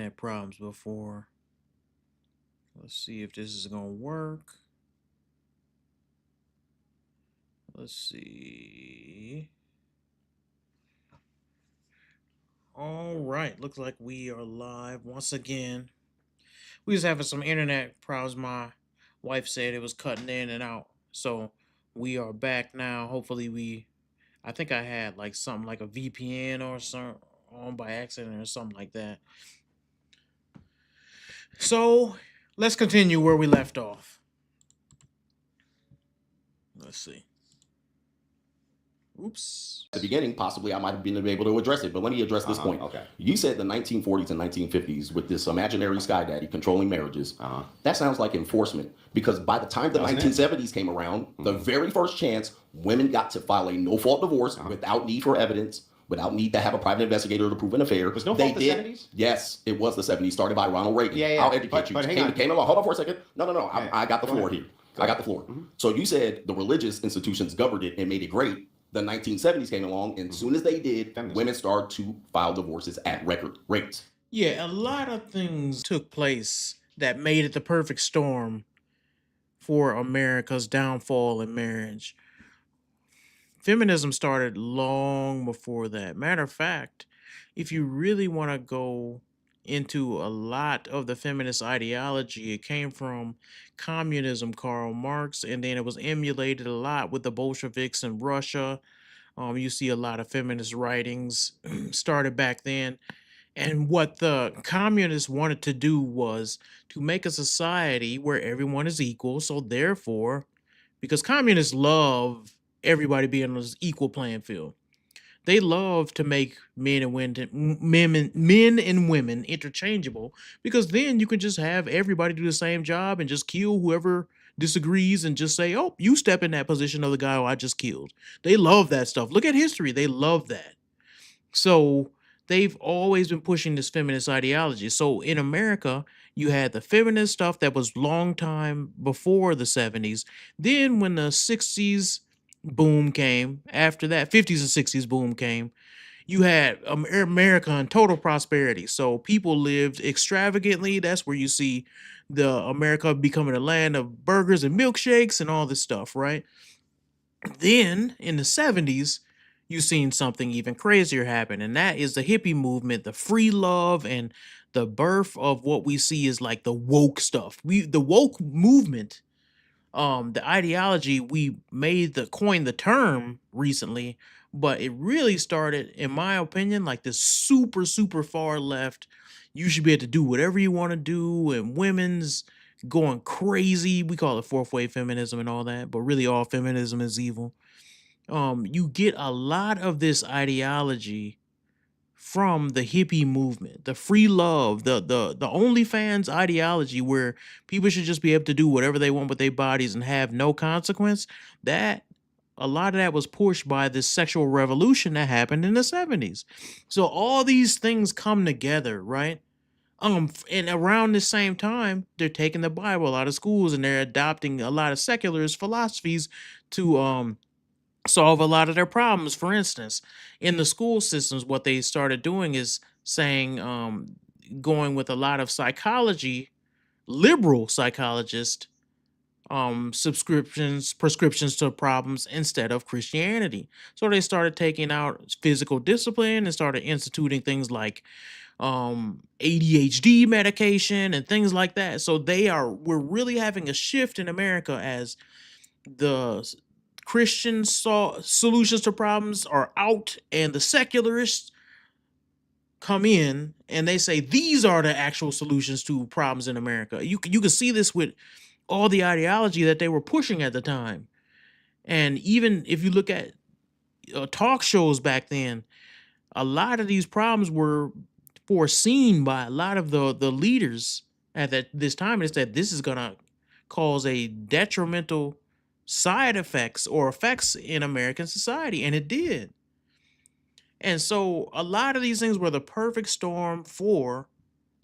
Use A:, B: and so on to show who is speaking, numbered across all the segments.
A: internet problems before. Let's see if this is gonna work. Let's see. All right, looks like we are live once again. We was having some internet problems. My wife said it was cutting in and out. So we are back now. Hopefully I think I had like something like a VPN or something on by accident or something like that. So let's continue where we left off. Let's see. Oops.
B: The beginning, possibly I might have been able to address it, but let me address this point.
C: Okay.
B: You said the 1940s and 1950s with this imaginary sky daddy controlling marriages. That sounds like enforcement, because by the time the 1970s came around, the very first chance women got to file a no-fault divorce without need for evidence, without need to have a private investigator to prove an affair.
C: Was no fault the 70s?
B: Yes, it was the 70s, started by Ronald Reagan.
C: Yeah.
B: I'll educate you.
C: But hang on.
B: Came along. Hold on for a second. No.
C: Yeah.
B: I got the floor here. I got the floor.
C: Mm-hmm.
B: So you said the religious institutions governed it and made it great. The 1970s came along, and as soon as they did, women started to file divorces at record rates.
A: Yeah, a lot of things took place that made it the perfect storm for America's downfall in marriage. Feminism started long before that. Matter of fact, if you really want to go into a lot of the feminist ideology, it came from communism, Karl Marx, and then it was emulated a lot with the Bolsheviks in Russia. You see a lot of feminist writings started back then. And what the communists wanted to do was to make a society where everyone is equal. So therefore, because communists love everybody being on this equal playing field, they love to make men and women interchangeable, because then you can just have everybody do the same job and just kill whoever disagrees and just say, oh, you step in that position of the guy who I just killed. They love that stuff. Look at history. They love that. So they've always been pushing this feminist ideology. So in America, you had the feminist stuff that was long time before the 70s. Then when the 60s boom came, after that, 50s and 60s boom came, you had America in total prosperity. So people lived extravagantly. That's where you see the America becoming a land of burgers and milkshakes and all this stuff, right? Then in the 70s, you've seen something even crazier happen, and that is the hippie movement, the free love, and the birth of what we see is like the woke stuff. The woke movement, the ideology, we coined the term recently, but it really started, in my opinion, like this super, super far left. You should be able to do whatever you want to do, and women's going crazy. We call it fourth wave feminism and all that, but really all feminism is evil. You get a lot of this ideology from the hippie movement, the free love, the OnlyFans ideology, where people should just be able to do whatever they want with their bodies and have no consequence. That a lot of that was pushed by this sexual revolution that happened in the 70s. So all these things come together, right? And around the same time, they're taking the Bible out of schools and they're adopting a lot of secularist philosophies to solve a lot of their problems. For instance, in the school systems, what they started doing is saying, going with a lot of psychology, liberal psychologist prescriptions to problems instead of Christianity. So they started taking out physical discipline and started instituting things like ADHD medication and things like that. So we're really having a shift in America as the Christian solutions to problems are out and the secularists come in and they say these are the actual solutions to problems in America. You can see this with all the ideology that they were pushing at the time. And even if you look at talk shows back then, a lot of these problems were foreseen by a lot of the leaders at this time. And said this is going to cause a detrimental side effects or effects in American society, and it did. And so a lot of these things were the perfect storm for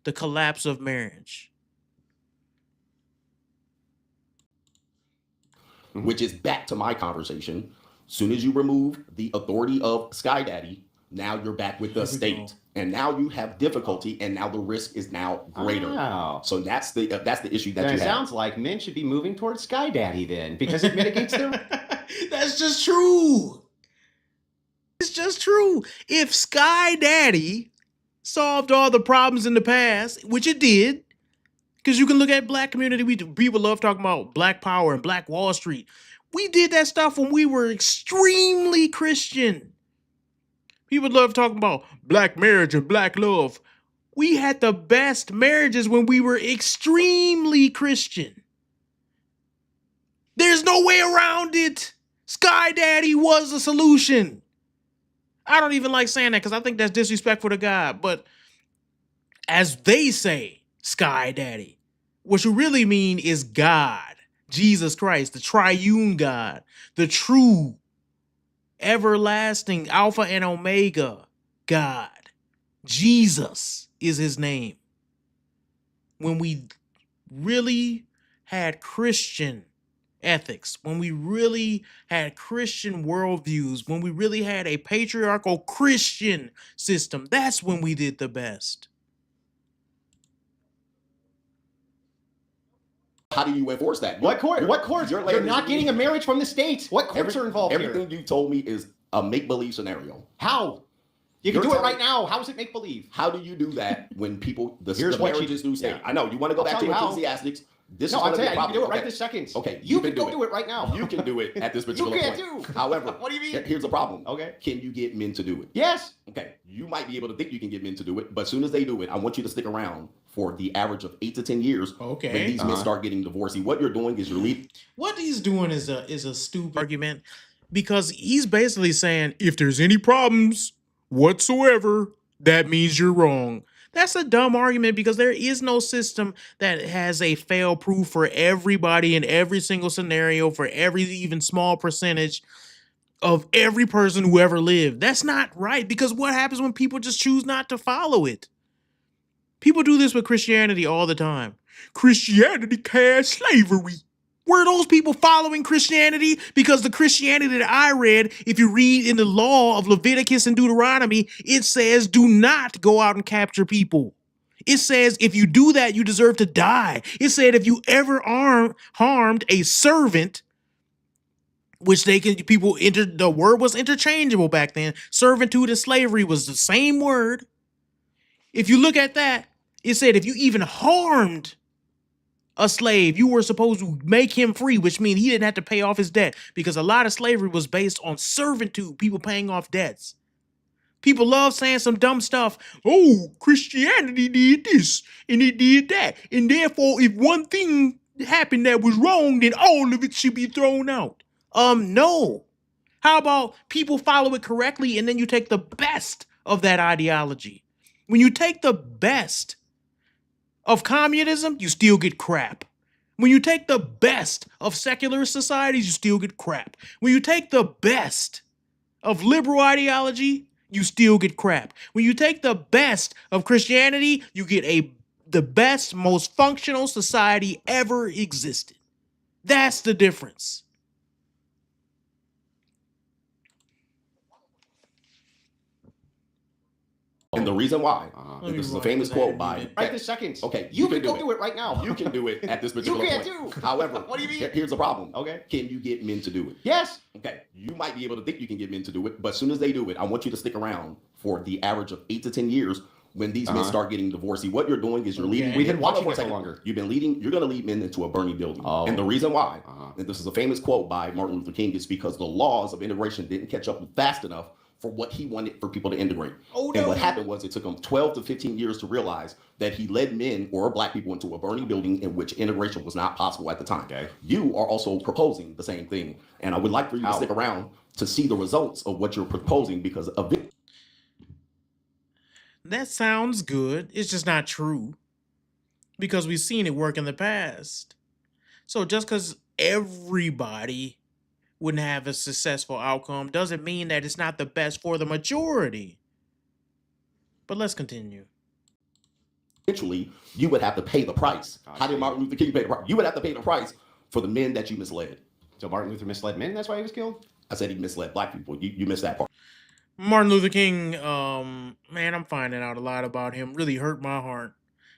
A: the collapse of marriage.
B: Which is back to my conversation. Soon as you remove the authority of Sky Daddy, now you're back with the state. and now you have difficulty, and now the risk is now greater.
C: Wow.
B: So that's the issue that
C: Then
B: you
C: it
B: have.
C: sounds like men should be moving towards Sky Daddy then, because it mitigates their.
A: That's just true. It's just true. If Sky Daddy solved all the problems in the past, which it did, because you can look at black community, people love talking about Black Power and Black Wall Street. We did that stuff when we were extremely Christian. People love talking about black marriage and black love. We had the best marriages when we were extremely Christian. There's no way around it. Sky Daddy was a solution. I don't even like saying that because I think that's disrespectful to God. But as they say, Sky Daddy, what you really mean is God, Jesus Christ, the triune God, the true, everlasting Alpha and Omega God. Jesus is his name. When we really had Christian ethics, when we really had Christian worldviews, when we really had a patriarchal Christian system, that's when we did the best.
B: How do you enforce that?
C: What court? What courts?
B: your
C: You're
B: land
C: not
B: is-
C: getting a marriage from the state. What courts are involved
B: Everything
C: here?
B: you told me is a make-believe scenario.
C: How? You can
B: You're
C: do it
B: telling-
C: right now. How is it make believe?
B: How do you do that when people,
C: Here's
B: the
C: what you-
B: marriages do state?
C: yeah.
B: I know, you want to go
C: I'll
B: back
C: tell
B: to
C: you how.
B: Ecclesiastics. This
C: No,
B: is
C: I'm
B: going to be
C: telling
B: a
C: you, you can
B: problem.
C: do it right
B: Okay.
C: this second.
B: Okay,
C: You
B: can
C: can go do it right now.
B: You can do it at this particular
C: can't
B: point.
C: do.
B: However,
C: What do you mean?
B: here's the problem.
C: Okay.
B: Can you get men to do it?
C: Yes.
B: Okay, you might be able to think you can get men to do it, but as soon as they do it, I want you to stick around for the average of 8 to 10 years.
A: Okay.
B: When these men start getting divorced, see, what you're doing is you're leaving.
A: What he's doing is a stupid argument because he's basically saying if there's any problems whatsoever, that means you're wrong. That's a dumb argument because there is no system that has a fail proof for everybody in every single scenario for every even small percentage of every person who ever lived. That's not right because what happens when people just choose not to follow it? People do this with Christianity all the time. Christianity casts slavery. Were those people following Christianity? Because the Christianity that I read, if you read in the law of Leviticus and Deuteronomy, it says do not go out and capture people. It says if you do that, you deserve to die. It said if you ever harmed a servant, which the word was interchangeable back then. Servitude and slavery was the same word. If you look at that, it said if you even harmed a slave, you were supposed to make him free, which means he didn't have to pay off his debt because a lot of slavery was based on servitude, people paying off debts. People love saying some dumb stuff. Oh, Christianity did this and it did that. And therefore, if one thing happened that was wrong, then all of it should be thrown out. No. How about people follow it correctly and then you take the best of that ideology? When you take the best of communism, you still get crap. When you take the best of secular societies, you still get crap. When you take the best of liberal ideology, you still get crap. When you take the best of Christianity, you get the best, most functional society ever existed. That's the difference.
B: And the reason why,
A: Let
B: and
A: me
B: this is a
A: run
B: famous
A: that
B: quote by...
A: again.
C: Right this second.
B: Okay,
C: You can
B: do
C: go do it right now.
B: You can do it at this particular
C: can't
B: point.
C: do.
B: However,
C: What do you mean?
B: here's the problem.
C: Okay.
B: Can you get men to do it?
C: Yes.
B: Okay, you might be able to think you can get men to do it, but as soon as they do it, I want you to stick around for the average of 8 to 10 years when these men start getting divorced. See, what you're doing is you're leading.
C: We've been
B: Hold on
C: watching
B: for a
C: it for
B: second.
C: longer.
B: You're going to lead men into a burning building.
C: Oh.
B: And the reason why, and this is a famous quote by Martin Luther King, is because the laws of integration didn't catch up fast enough for what he wanted for people to integrate.
A: Oh,
B: and
A: no.
B: what happened was it took him 12 to 15 years to realize that he led men or black people into a burning building in which integration was not possible at the time.
C: Okay.
B: You are also proposing the same thing. And I would like for you to stick around to see the results of what you're proposing because of it.
A: That sounds good. It's just not true. Because we've seen it work in the past. So just because everybody wouldn't have a successful outcome doesn't mean that it's not the best for the majority. But let's continue.
B: Eventually, you would have to pay the price. How did Martin Luther King pay the price? You would have to pay the price for the men that you misled.
C: So Martin Luther misled men. That's why he was killed.
B: I said he misled black people. You missed that part.
A: Martin Luther King, man, I'm finding out a lot about him. Really hurt my heart.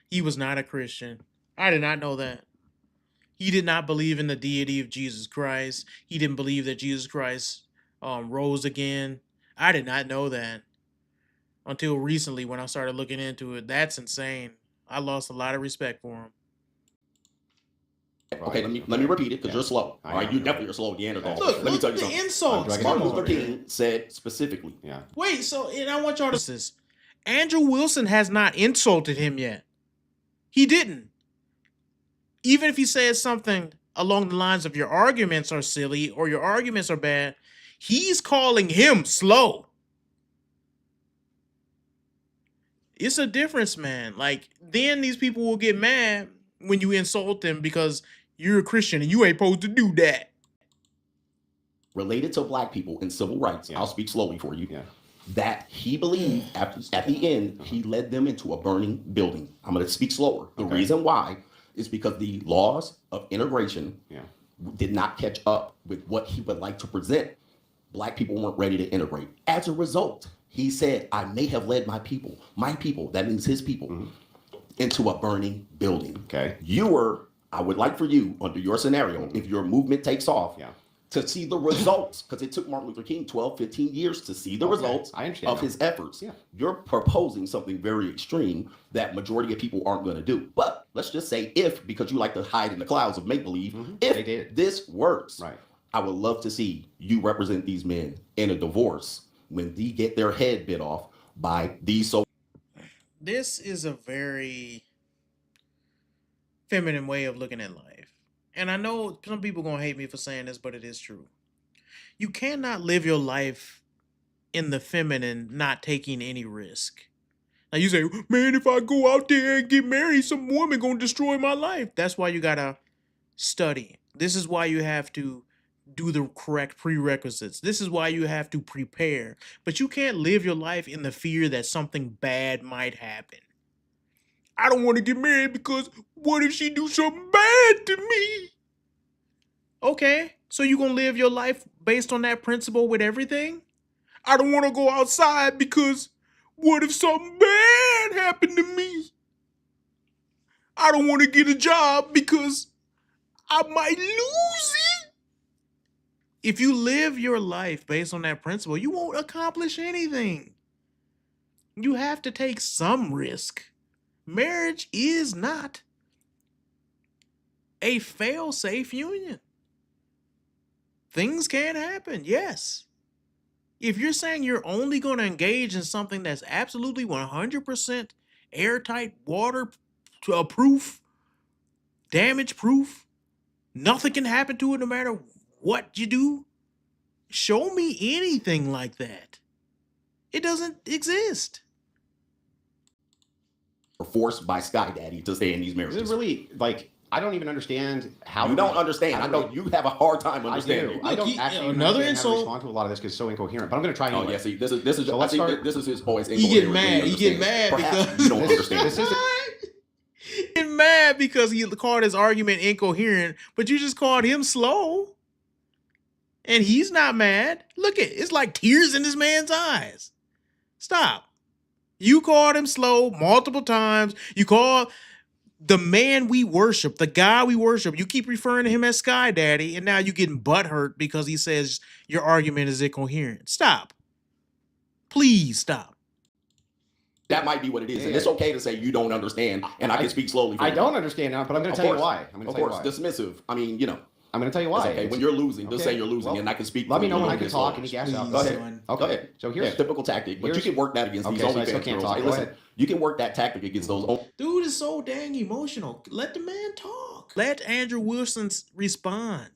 A: He was not a Christian. I did not know that. He did not believe in the deity of Jesus Christ. He didn't believe that Jesus Christ rose again. I did not know that until recently when I started looking into it. That's insane. I lost a lot of respect for him.
B: Okay, let me repeat it because you're slow.
C: I
B: All right,
C: am.
B: you definitely are slow at the end of all.
A: Look,
B: Let me tell you
A: the
B: something.
A: insults.
C: I'm
B: Martin
A: Come
B: Luther
A: on.
B: King said specifically.
C: Yeah.
A: Wait, so and I want y'all to this. Andrew Wilson has not insulted him yet. He didn't. Even if he says something along the lines of your arguments are silly or your arguments are bad, he's calling him slow. It's a difference, man. Like, then these people will get mad when you insult them because you're a Christian and you ain't supposed to do that.
B: Related to black people and civil rights,
C: Yeah.
B: I'll speak slowly for you.
C: Yeah.
B: That he believed at the end, he led them into a burning building. I'm going to speak slower. The
C: Okay.
B: reason why is because the laws of integration
C: Yeah.
B: did not catch up with what he would like to present. Black people weren't ready to integrate. As a result, he said, I may have led my people, that means his people, into a burning building.
C: Okay.
B: I would like for you, under your scenario, if your movement takes off,
C: Yeah.
B: to see the results, because it took Martin Luther King 12, 15 years to see the
C: Okay,
B: results
C: I understand
B: of
C: now.
B: his efforts.
C: Yeah.
B: You're proposing something very extreme that majority of people aren't going to do. But let's just say if, because you like to hide in the clouds of make-believe,
C: They did.
B: if this works,
C: Right.
B: I would love to see you represent these men in a divorce when they get their head bit off by these so.
A: This is a very feminine way of looking at life. And I know some people going to hate me for saying this, but it is true. You cannot live your life in the feminine not taking any risk. Now you say, man, if I go out there and get married, some woman going to destroy my life. That's why you got to study. This is why you have to do the correct prerequisites. This is why you have to prepare. But you can't live your life in the fear that something bad might happen. I don't want to get married because what if she do something bad to me? Okay, so you gonna live your life based on that principle with everything? I don't want to go outside because what if something bad happened to me? I don't want to get a job because I might lose it. If you live your life based on that principle, you won't accomplish anything. You have to take some risk. Marriage is not a fail-safe union. Things can happen, yes. If you're saying you're only going to engage in something that's absolutely 100% airtight, water-proof, damage-proof, nothing can happen to it no matter what you do, show me anything like that. It doesn't exist.
B: Forced by Sky Daddy to stay in these
C: Is
B: marriages.
C: it really, like, I don't even understand how.
B: You don't understand.
C: how
B: I
C: to
B: know
C: really-
B: you have a hard time
C: I
B: understanding.
C: do. I don't
A: Look,
C: actually even
A: another
C: understand how to
A: insult.
C: respond to a lot of this because it's so incoherent. But I'm going to try
B: Oh
C: anyway.
B: yeah, see, this is
C: So
B: I
C: let's
B: think
C: start-
B: this is his always.
A: He get
B: incoherent
A: mad.
B: thing
A: He
B: to
A: get
B: understand.
A: mad
B: Perhaps
A: because
B: you don't understand.
C: This is
A: Get mad because he called his argument incoherent, but you just called him slow. And he's not mad. Look at it's like tears in this man's eyes. Stop. You called him slow multiple times. You called the man we worship, the guy we worship. You keep referring to him as Sky Daddy, and now you're getting butthurt because he says your argument is incoherent. Stop. Please stop.
B: That might be what it is, and
C: Yeah.
B: it's okay to say you don't understand, and I can speak slowly. For
C: I
B: you.
C: don't understand now, but I'm going
B: Of
C: to tell
B: course.
C: you why. I'm going to
B: Of
C: tell you
B: course,
C: why.
B: dismissive. I mean, you know,
C: I'm going to tell you
B: it's
C: why.
B: okay.
C: It's-
B: When you're losing, just
C: okay,
B: say you're losing,
C: well,
B: and I can speak.
C: Let me
B: for
C: know
B: you
C: when
B: a
C: I
B: little
C: can
B: bit
C: talk
B: slower.
C: and you gas out.
A: Please,
B: Go ahead.
A: son.
C: Okay.
B: Go ahead.
C: So
B: Yeah,
C: here's
B: typical tactic, but
C: here's-
B: you can work that against these
C: Okay, so I
B: OnlyFans
C: still can't
B: girls.
C: talk.
B: Hey,
C: Go
B: listen,
C: ahead.
B: you can work that tactic against those.
A: Dude is so dang emotional. Let the man talk. Let Andrew Wilson respond.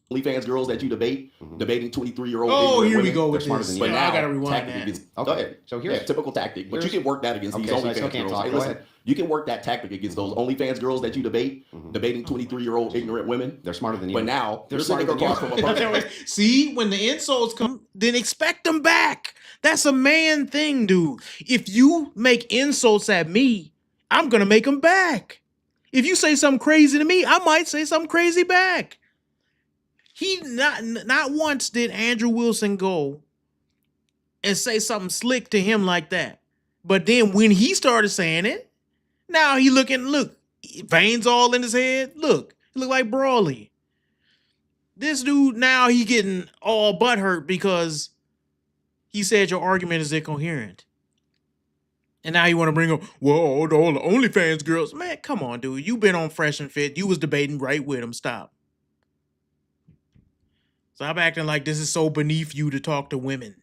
B: OnlyFans girls that you debate,
C: Mhm.
B: debating 23-year-old.
A: Oh, here we
B: women.
A: go with
C: They're smarter
A: this.
C: than
B: But
C: you.
A: Yeah,
B: now,
A: I gotta rewind
B: tactic
A: that.
B: against.
C: Okay,
B: Go ahead.
C: so here's-
B: typical tactic, but you
C: here's-
B: can work that against these
C: Okay, so I
B: OnlyFans
C: still can't
B: girls.
C: talk.
B: Hey,
C: Go
B: listen,
C: ahead.
B: you can work that tactic against those OnlyFans girls that you debate, debating 23-year-old ignorant women.
C: They're smarter than you.
B: But now
C: They're
B: you're sitting
C: smarter than
B: across
C: you.
B: from a person.
A: See, when the insults come, then expect them back. That's a man thing, dude. If you make insults at me, I'm gonna make them back. If you say something crazy to me, I might say something crazy back. He not once did Andrew Wilson go and say something slick to him like that. But then when he started saying it, now he look, veins all in his head. Look, he look like Brawley. This dude, now he getting all butthurt because he said your argument is incoherent. And now you want to bring up, well, all the OnlyFans girls. Man, come on, dude. You been on Fresh and Fit. You was debating right with him. Stop. Stop acting like this is so beneath you to talk to women.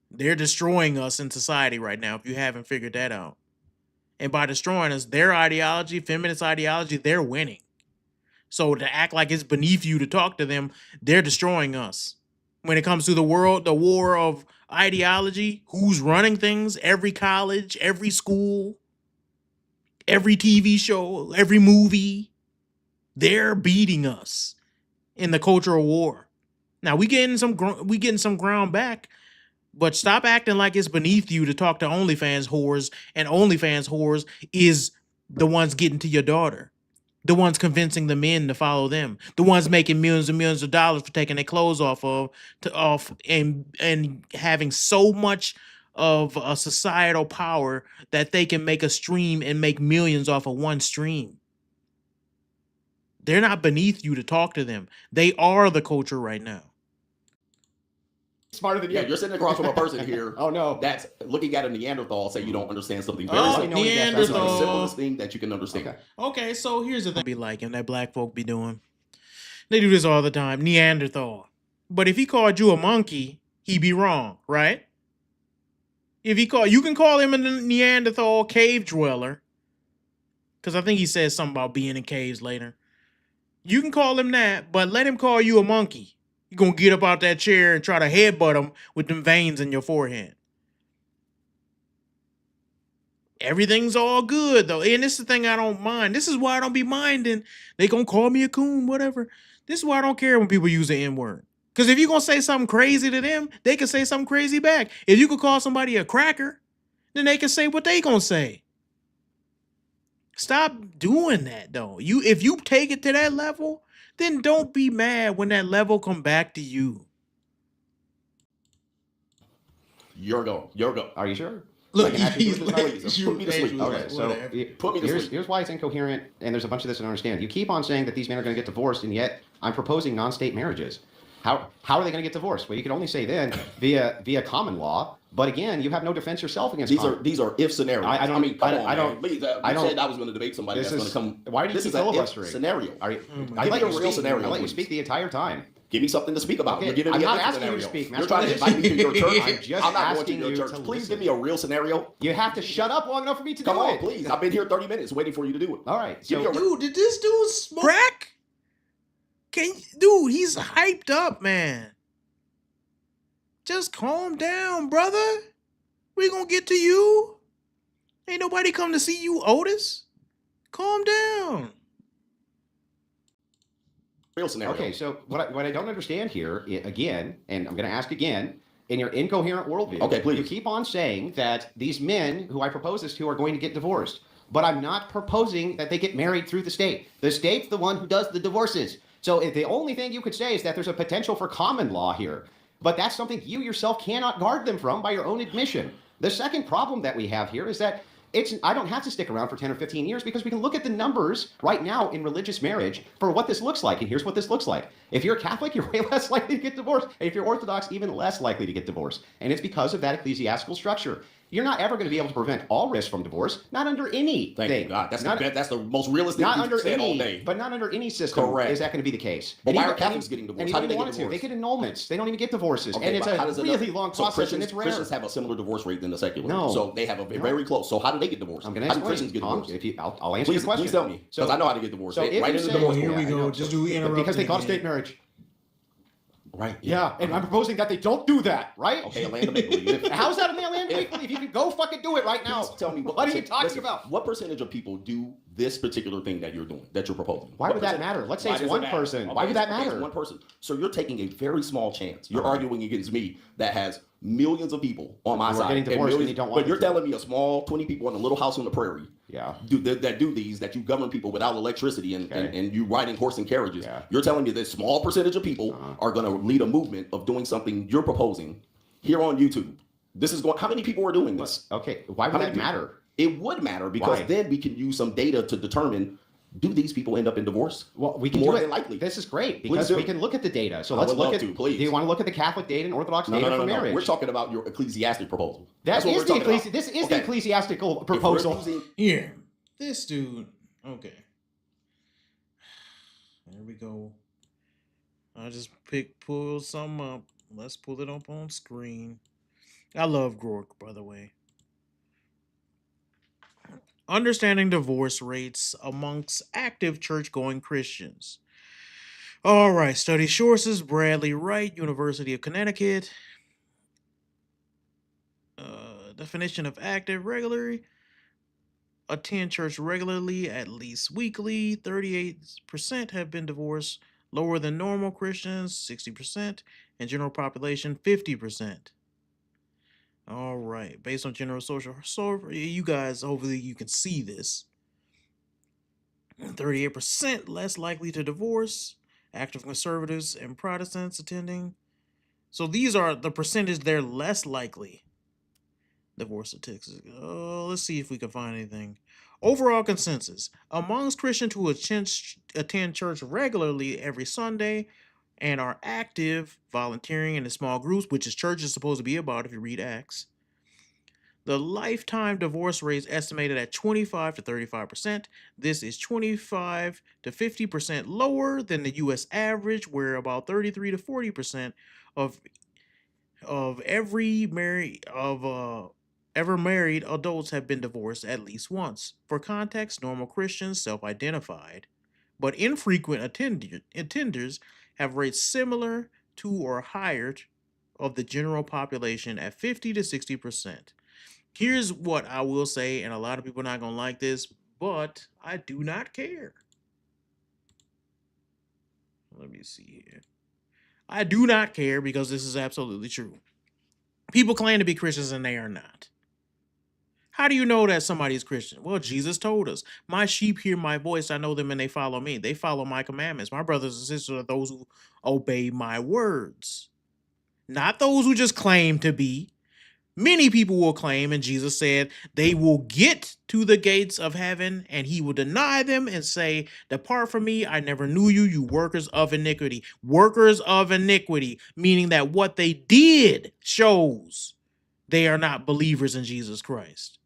A: They're destroying us in society right now, if you haven't figured that out. And by destroying us, their ideology, feminist ideology, they're winning. So to act like it's beneath you to talk to them, they're destroying us. When it comes to the world, the war of ideology, who's running things, every college, every school, every TV show, every movie, they're beating us in the cultural war. Now we getting some ground back, but stop acting like it's beneath you to talk to OnlyFans whores, and OnlyFans whores is the ones getting to your daughter. The ones convincing the men to follow them. The ones making millions and millions of dollars for taking their clothes off and having so much of a societal power that they can make a stream and make millions off of one stream. They're not beneath you to talk to them. They are the culture right now.
C: Smarter than you.
B: Yeah, you're sitting across from a person here.
C: Oh no,
B: that's looking at a Neanderthal, say you don't understand something very
A: Oh,
B: simple.
A: Neanderthal.
B: That's the simplest thing that you can understand.
A: Okay, so here's the thing be like, and that black folk be doing. They do this all the time. Neanderthal. But if he called you a monkey, he'd be wrong, right? If you can call him a Neanderthal cave dweller, because I think he says something about being in caves later. You can call him that, but let him call you a monkey. You're going to get up out that chair and try to headbutt him with them veins in your forehead. Everything's all good, though. And this is the thing I don't mind. This is why I don't be minding. They going to call me a coon, whatever. This is why I don't care when people use the N-word. Because if you're going to say something crazy to them, they can say something crazy back. If you could call somebody a cracker, then they can say what they going to say. Stop doing that, though. If you take it to that level, then don't be mad when that level come back to you.
B: You're go.
C: Are you sure?
A: Look,
C: Like, actually,
A: he's
B: put me to sleep.
C: Okay, so
B: Put me to sleep.
C: here's why it's incoherent, and there's a bunch of this I don't understand. You keep on saying that these men are going to get divorced, and yet I'm proposing non-state marriages. How are they going to get divorced? Well, you can only say then via common law. But again, you have no defense yourself against
B: these are if scenarios.
C: I don't.
B: Come on,
C: I don't.
B: man. Please,
C: I don't.
B: said I was going to debate somebody that's going to come.
C: Why do you
B: This
C: keep
B: is an if
C: filibustering?
B: scenario.
C: Are you,
B: God.
C: I
B: Give
C: let
B: me
C: you
B: a real
C: speak.
B: scenario,
C: I let you
B: please.
C: speak the entire time.
B: Give me something to speak about.
C: Okay,
B: You're giving
C: I'm
B: me
C: not
B: an if
C: asking you to
B: scenario.
C: speak.
B: You're trying to invite me to your church.
C: I'm just
B: I'm not going to
C: asking
B: your
C: you
B: church.
C: to
B: Please
C: listen.
B: give me a real scenario.
C: You have to shut up long enough for me to
B: Come
C: do
B: on,
C: it.
B: please. I've been here 30 minutes waiting for you to do it.
C: All right.
B: Give me
C: So
B: a
A: Dude, did this dude smoke crack? Dude, he's hyped up, man. Just calm down, brother. We gonna get to you. Ain't nobody come to see you, Otis. Calm down.
B: real scenario.
C: okay. So what I don't understand here again, and I'm going to ask again. In your incoherent worldview,
B: Okay, please.
C: you keep on saying that these men who I propose this to are going to get divorced. But I'm not proposing that they get married through the state. The state's the one who does the divorces. So the only thing you could say is that there's a potential for common law here. But that's something you yourself cannot guard them from by your own admission. The second problem that we have here is that I don't have to stick around for 10 or 15 years because we can look at the numbers right now in religious marriage for what this looks like. And here's what this looks like. If you're a Catholic, you're way less likely to get divorced. And if you're Orthodox, even less likely to get divorced. And it's because of that ecclesiastical structure. You're not ever going to be able to prevent all risk from divorce, not under any
B: Thank
C: thing.
B: you, God. That's
C: not,
B: that's the most realistic
C: not
B: thing
C: under
B: you've said all
C: any,
B: day.
C: but not under any system
B: Correct.
C: is that going to be the case.
B: But
C: And
B: why
C: even-
B: are Catholics getting divorced?
C: And
B: How
C: even
B: do they
C: want
B: get
C: to.
B: divorced?
C: They get annulments. They don't even get divorces.
B: Okay,
C: and it's
B: but how
C: a
B: does it
C: really long
B: so
C: process, and it's rare.
B: Christians have a similar divorce rate than the secular.
C: No.
B: So they have a very close. So how do they get divorced?
C: I'm going to
B: How do
C: explain.
B: Christians get
C: Tom,
B: divorced?
C: I'll answer
B: Please,
C: your question.
B: please tell me, because I know how to get divorced.
C: so if
B: right
C: you
B: into the
C: say-
B: divorce.
A: Here we
B: court.
A: go. Just do interrupt.
C: because they call it state marriage.
B: Right.
C: Yeah, and I'm proposing that they don't do that, right?
B: Okay, a land of make believe.
C: How's that a land make believe? You can go fucking do it right now.
B: Please tell me
C: What are you talking
B: listen,
C: about?
B: What percentage of people do this particular thing that you're proposing?
C: Why
B: What
C: would that
B: percent-
C: matter? Let's say
B: why
C: it's
B: does it
C: one
B: matter?
C: person.
B: Okay,
C: Why would that
B: okay, it's
C: matter?
B: one person. So you're taking a very small chance. You're arguing against me that has millions of people on my
C: Who are
B: side.
C: getting
B: and
C: divorced and
B: millions-
C: you don't want
B: but you're
C: them to.
B: telling me a small 20 people in a little house on the prairie
C: Yeah.
B: that do these, that you govern people without electricity and you riding horse and carriages.
C: Yeah.
B: You're telling me that small percentage of people are going to lead a movement of doing something you're proposing here on YouTube. This is going. How many people are doing this?
C: Okay. Why
B: How
C: would
B: many
C: that
B: people?
C: matter?
B: It would matter because
C: Why?
B: then we can use some data to determine, do these people end up in divorce?
C: Well, we can
B: More
C: do it.
B: than likely.
C: This is great
B: Please
C: because
B: do.
C: we can look at the data. So
B: I
C: let's
B: would
C: look
B: love
C: at.
B: to, please.
C: Do you want to look at the Catholic data and Orthodox data for marriage?
B: We're talking about your ecclesiastic proposal.
C: That
B: That's what
C: is
B: we're
C: the
B: talking about.
C: this is
B: Okay.
C: the ecclesiastical
B: If we're
C: proposal.
B: using-
A: Here, this dude. Okay. There we go. I just pull something up. Let's pull it up on screen. I love Grok, by the way. Understanding divorce rates amongst active church-going Christians. All right, study sources: Bradley Wright, University of Connecticut. Definition of active: regularly attend church regularly, at least weekly. 38% have been divorced, lower than normal Christians, 60%, and general population, 50%. All right, based on general social survey, you guys, hopefully you can see this. 38% less likely to divorce, active conservatives and Protestants attending. So these are the percentage they're less likely. Divorce statistics. Let's see if we can find anything. Overall consensus amongst Christians who attend church regularly every Sunday and are active volunteering in small groups, which is church is supposed to be about if you read Acts. The lifetime divorce rate is estimated at 25 to 35%. This is 25 to 50% lower than the U.S. average, where about 33 to 40% of ever married adults have been divorced at least once. For context, normal Christians, self-identified, but infrequent attenders have rates similar to or higher of the general population at 50 to 60%. Here's what I will say, and a lot of people are not going to like this, but I do not care. Let me see here. I do not care because this is absolutely true. People claim to be Christians and they are not. How do you know that somebody is Christian? Well, Jesus told us, my sheep hear my voice, I know them and they follow me. They follow my commandments. My brothers and sisters are those who obey my words, not those who just claim to be. Many people will claim, and Jesus said, they will get to the gates of heaven and he will deny them and say, depart from me, I never knew you, you workers of iniquity. Workers of iniquity, meaning that what they did shows they are not believers in Jesus Christ.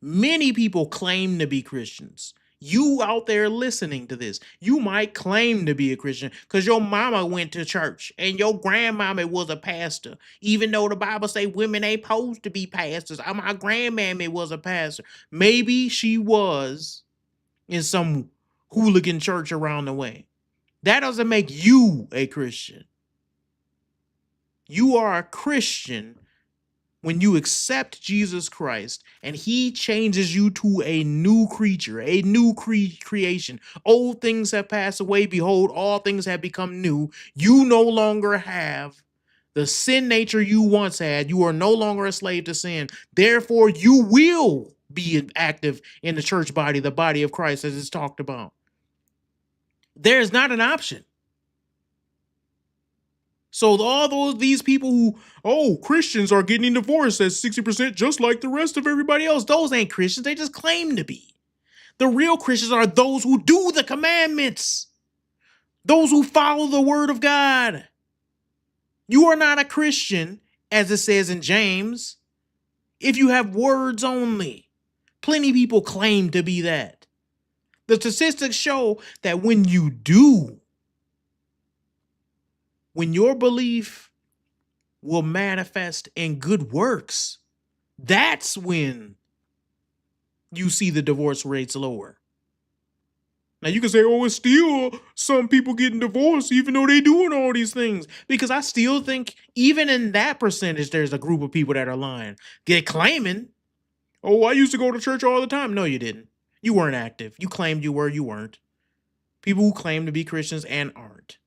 A: Many people claim to be Christians. You out there listening to this, you might claim to be a Christian because your mama went to church and your grandmama was a pastor. Even though the Bible say women ain't supposed to be pastors. My grandmammy was a pastor. Maybe she was in some hooligan church around the way. That doesn't make you a Christian. You are a Christian when you accept Jesus Christ and he changes you to a new creature, a new creation. Old things have passed away. Behold, all things have become new. You no longer have the sin nature you once had. You are no longer a slave to sin. Therefore, you will be active in the church body, the body of Christ, as it's talked about. There is not an option. So these people who, Christians are getting divorced at 60% just like the rest of everybody else. Those ain't Christians. They just claim to be. The real Christians are those who do the commandments. Those who follow the word of God. You are not a Christian, as it says in James, if you have words only. Plenty of people claim to be that. The statistics show that when you do, when your belief will manifest in good works, that's when you see the divorce rates lower. Now you can say, it's still some people getting divorced even though they doing all these things. Because I still think even in that percentage, there's a group of people that are lying. They're claiming, Oh, I used to go to church all the time. No, you didn't. You weren't active. You claimed you were, you weren't. People who claim to be Christians and aren't.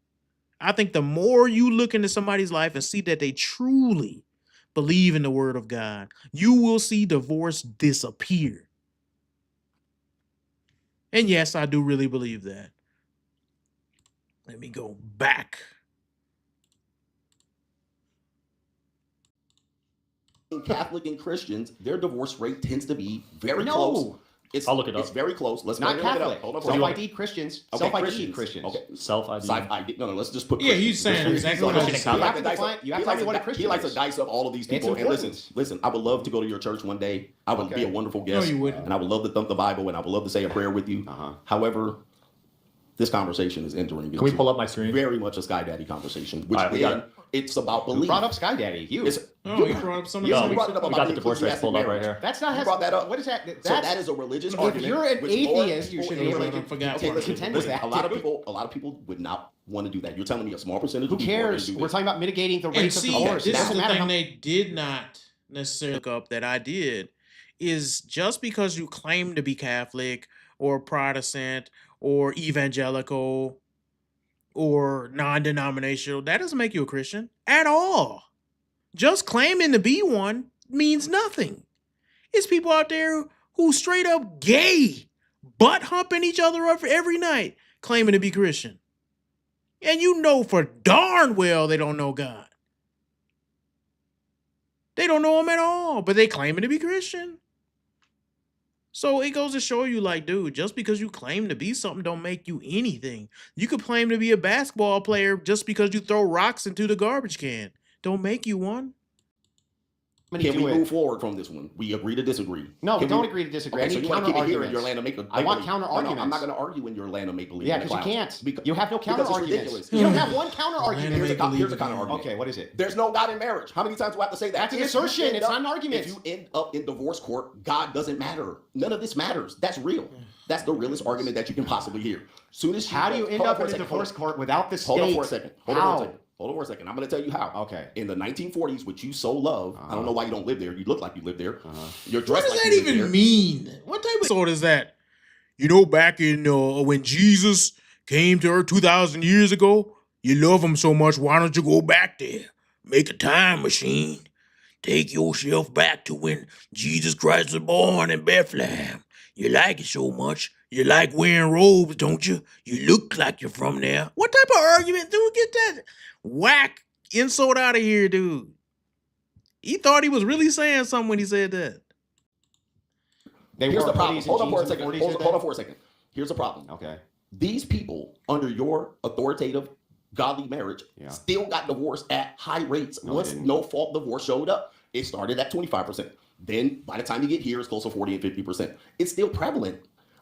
A: I think the more you look into somebody's life and see that they truly believe in the word of God, you will see divorce disappear. And yes, I do really believe that. Let me go back.
B: Catholic and Christians, their divorce rate tends to be very
C: No.
B: close.
D: I'll look it
B: It's
D: up.
B: very close. Let's
C: Not
B: look it up.
C: Catholic.
B: Hold on.
C: Self-ID'd Christians.
B: Okay,
C: Self-ID'd Christians.
B: Okay.
D: Self-ID.
B: Sci-fi. No, let's just put.
A: Yeah,
B: Christians.
A: he's saying exactly what I was
D: saying.
C: You have to
B: dice
C: define-
B: up-
C: you have
B: he
C: to tell
B: likes
C: me what a
B: to-
C: Christian
B: He likes to
C: is.
B: dice up all of these
C: It's
B: people. And
C: important.
B: listen. I would love to go to your church one day. I would be
C: Okay.
B: a wonderful guest.
A: No, you wouldn't.
B: And I would love to thump the Bible, and I would love to say a prayer with you. However, this conversation is entering.
D: Can we pull up my screen?
B: Very much a Sky Daddy conversation, which
D: All right, we got
B: again, it's about
C: Who
B: belief.
C: brought up Sky Daddy? You.
B: It's,
A: Oh, he brought up some of
B: you
A: the
B: brought it up
D: we
B: about
D: got the divorce rates
B: ecclesiastic
D: pulled up right
B: marriage.
D: here.
C: That's not.
B: You brought that up.
C: What is that?
B: So
C: That's,
B: that is a religious
C: if
B: argument.
C: you're an
B: which more
C: atheist, you
B: people
C: should
B: in
C: be able to
B: religion-
A: forgot
B: okay,
A: one.
B: listen,
C: Contend with that.
B: A lot of people would not want to do that. You're telling me a small percentage
C: Who
B: of people are gonna
C: cares?
B: do
C: We're
B: this.
C: talking about mitigating the
A: And
C: rates of
A: see,
C: divorce.
A: this
C: It
A: is
C: doesn't
A: the
C: matter
A: thing
C: how
A: they did not necessarily look up that I did, is just because you claim to be Catholic or Protestant or evangelical or non-denominational, that doesn't make you a Christian at all. Just claiming to be one means nothing. It's people out there who straight up gay, butt humping each other up every night, claiming to be Christian. And you know for darn well they don't know God. They don't know him at all, but they claiming to be Christian. So it goes to show you, like, dude, just because you claim to be something don't make you anything. You could claim to be a basketball player just because you throw rocks into the garbage can. Don't make you one.
C: many
B: Can
C: do
B: we
C: it.
B: move forward from this one? We agree to disagree.
C: No, we
B: Can
C: don't agree to disagree.
B: Okay,
C: I
B: so
C: need
B: you want to
C: counter
B: keep it here in your
C: arguments.
B: land of make
C: I want
B: make-believe.
C: counter
B: No, I'm
C: arguments.
B: not going to argue in your land of make believe.
C: Yeah, because you can't. You have no counter
B: because it's
C: arguments.
B: ridiculous.
C: You don't have one counter argument.
B: Here's a
A: Make-believe
B: counter
A: again.
B: argument.
C: Okay, what is it?
B: There's no God in marriage. How many times do I have to say that?
C: That's an
B: If you
C: assertion.
B: end
C: It's
B: up-
C: not an argument.
B: If you end up in divorce court, God doesn't matter. None of this matters. That's real. That's the realest argument that you can possibly hear. Soon as
C: How do you end
B: hold on
C: up
B: for
C: in a
B: second,
C: divorce court without the state?
B: Hold on for a second. Hold on
C: How?
B: for a second. Hold on for a second. I'm going to tell you how.
C: Okay.
B: In the 1940s, which you so love, I don't know why you don't live there. You look like you live there. You're
A: What
B: dressed
A: does
B: like
A: that
B: you live there.
A: even mean? What type of sword is that? You know, back in when Jesus came to Earth 2,000 years ago, you love him so much, why don't you go back there? Make a time machine. Take yourself back to when Jesus Christ was born in Bethlehem. You like it so much. You like wearing robes, don't you? You look like you're from there. What type of argument, dude? Get that whack insult out of here, dude. He thought he was really saying something when he said that.
C: They
B: Here's
C: wore
B: the problem.
C: hoodies and
B: Hold on for a
C: jeans in the
B: second.
C: 40s
B: Hold
C: and
B: on
C: that?
B: for a second. Here's the problem.
C: Okay.
B: These people, under your authoritative, godly marriage,
C: Yeah.
B: still got divorced at high rates.
C: No,
B: Once
C: they didn't.
B: no fault divorce showed up, it started at 25%. Then by the time you get here, it's close to 40 and 50%. It's still prevalent.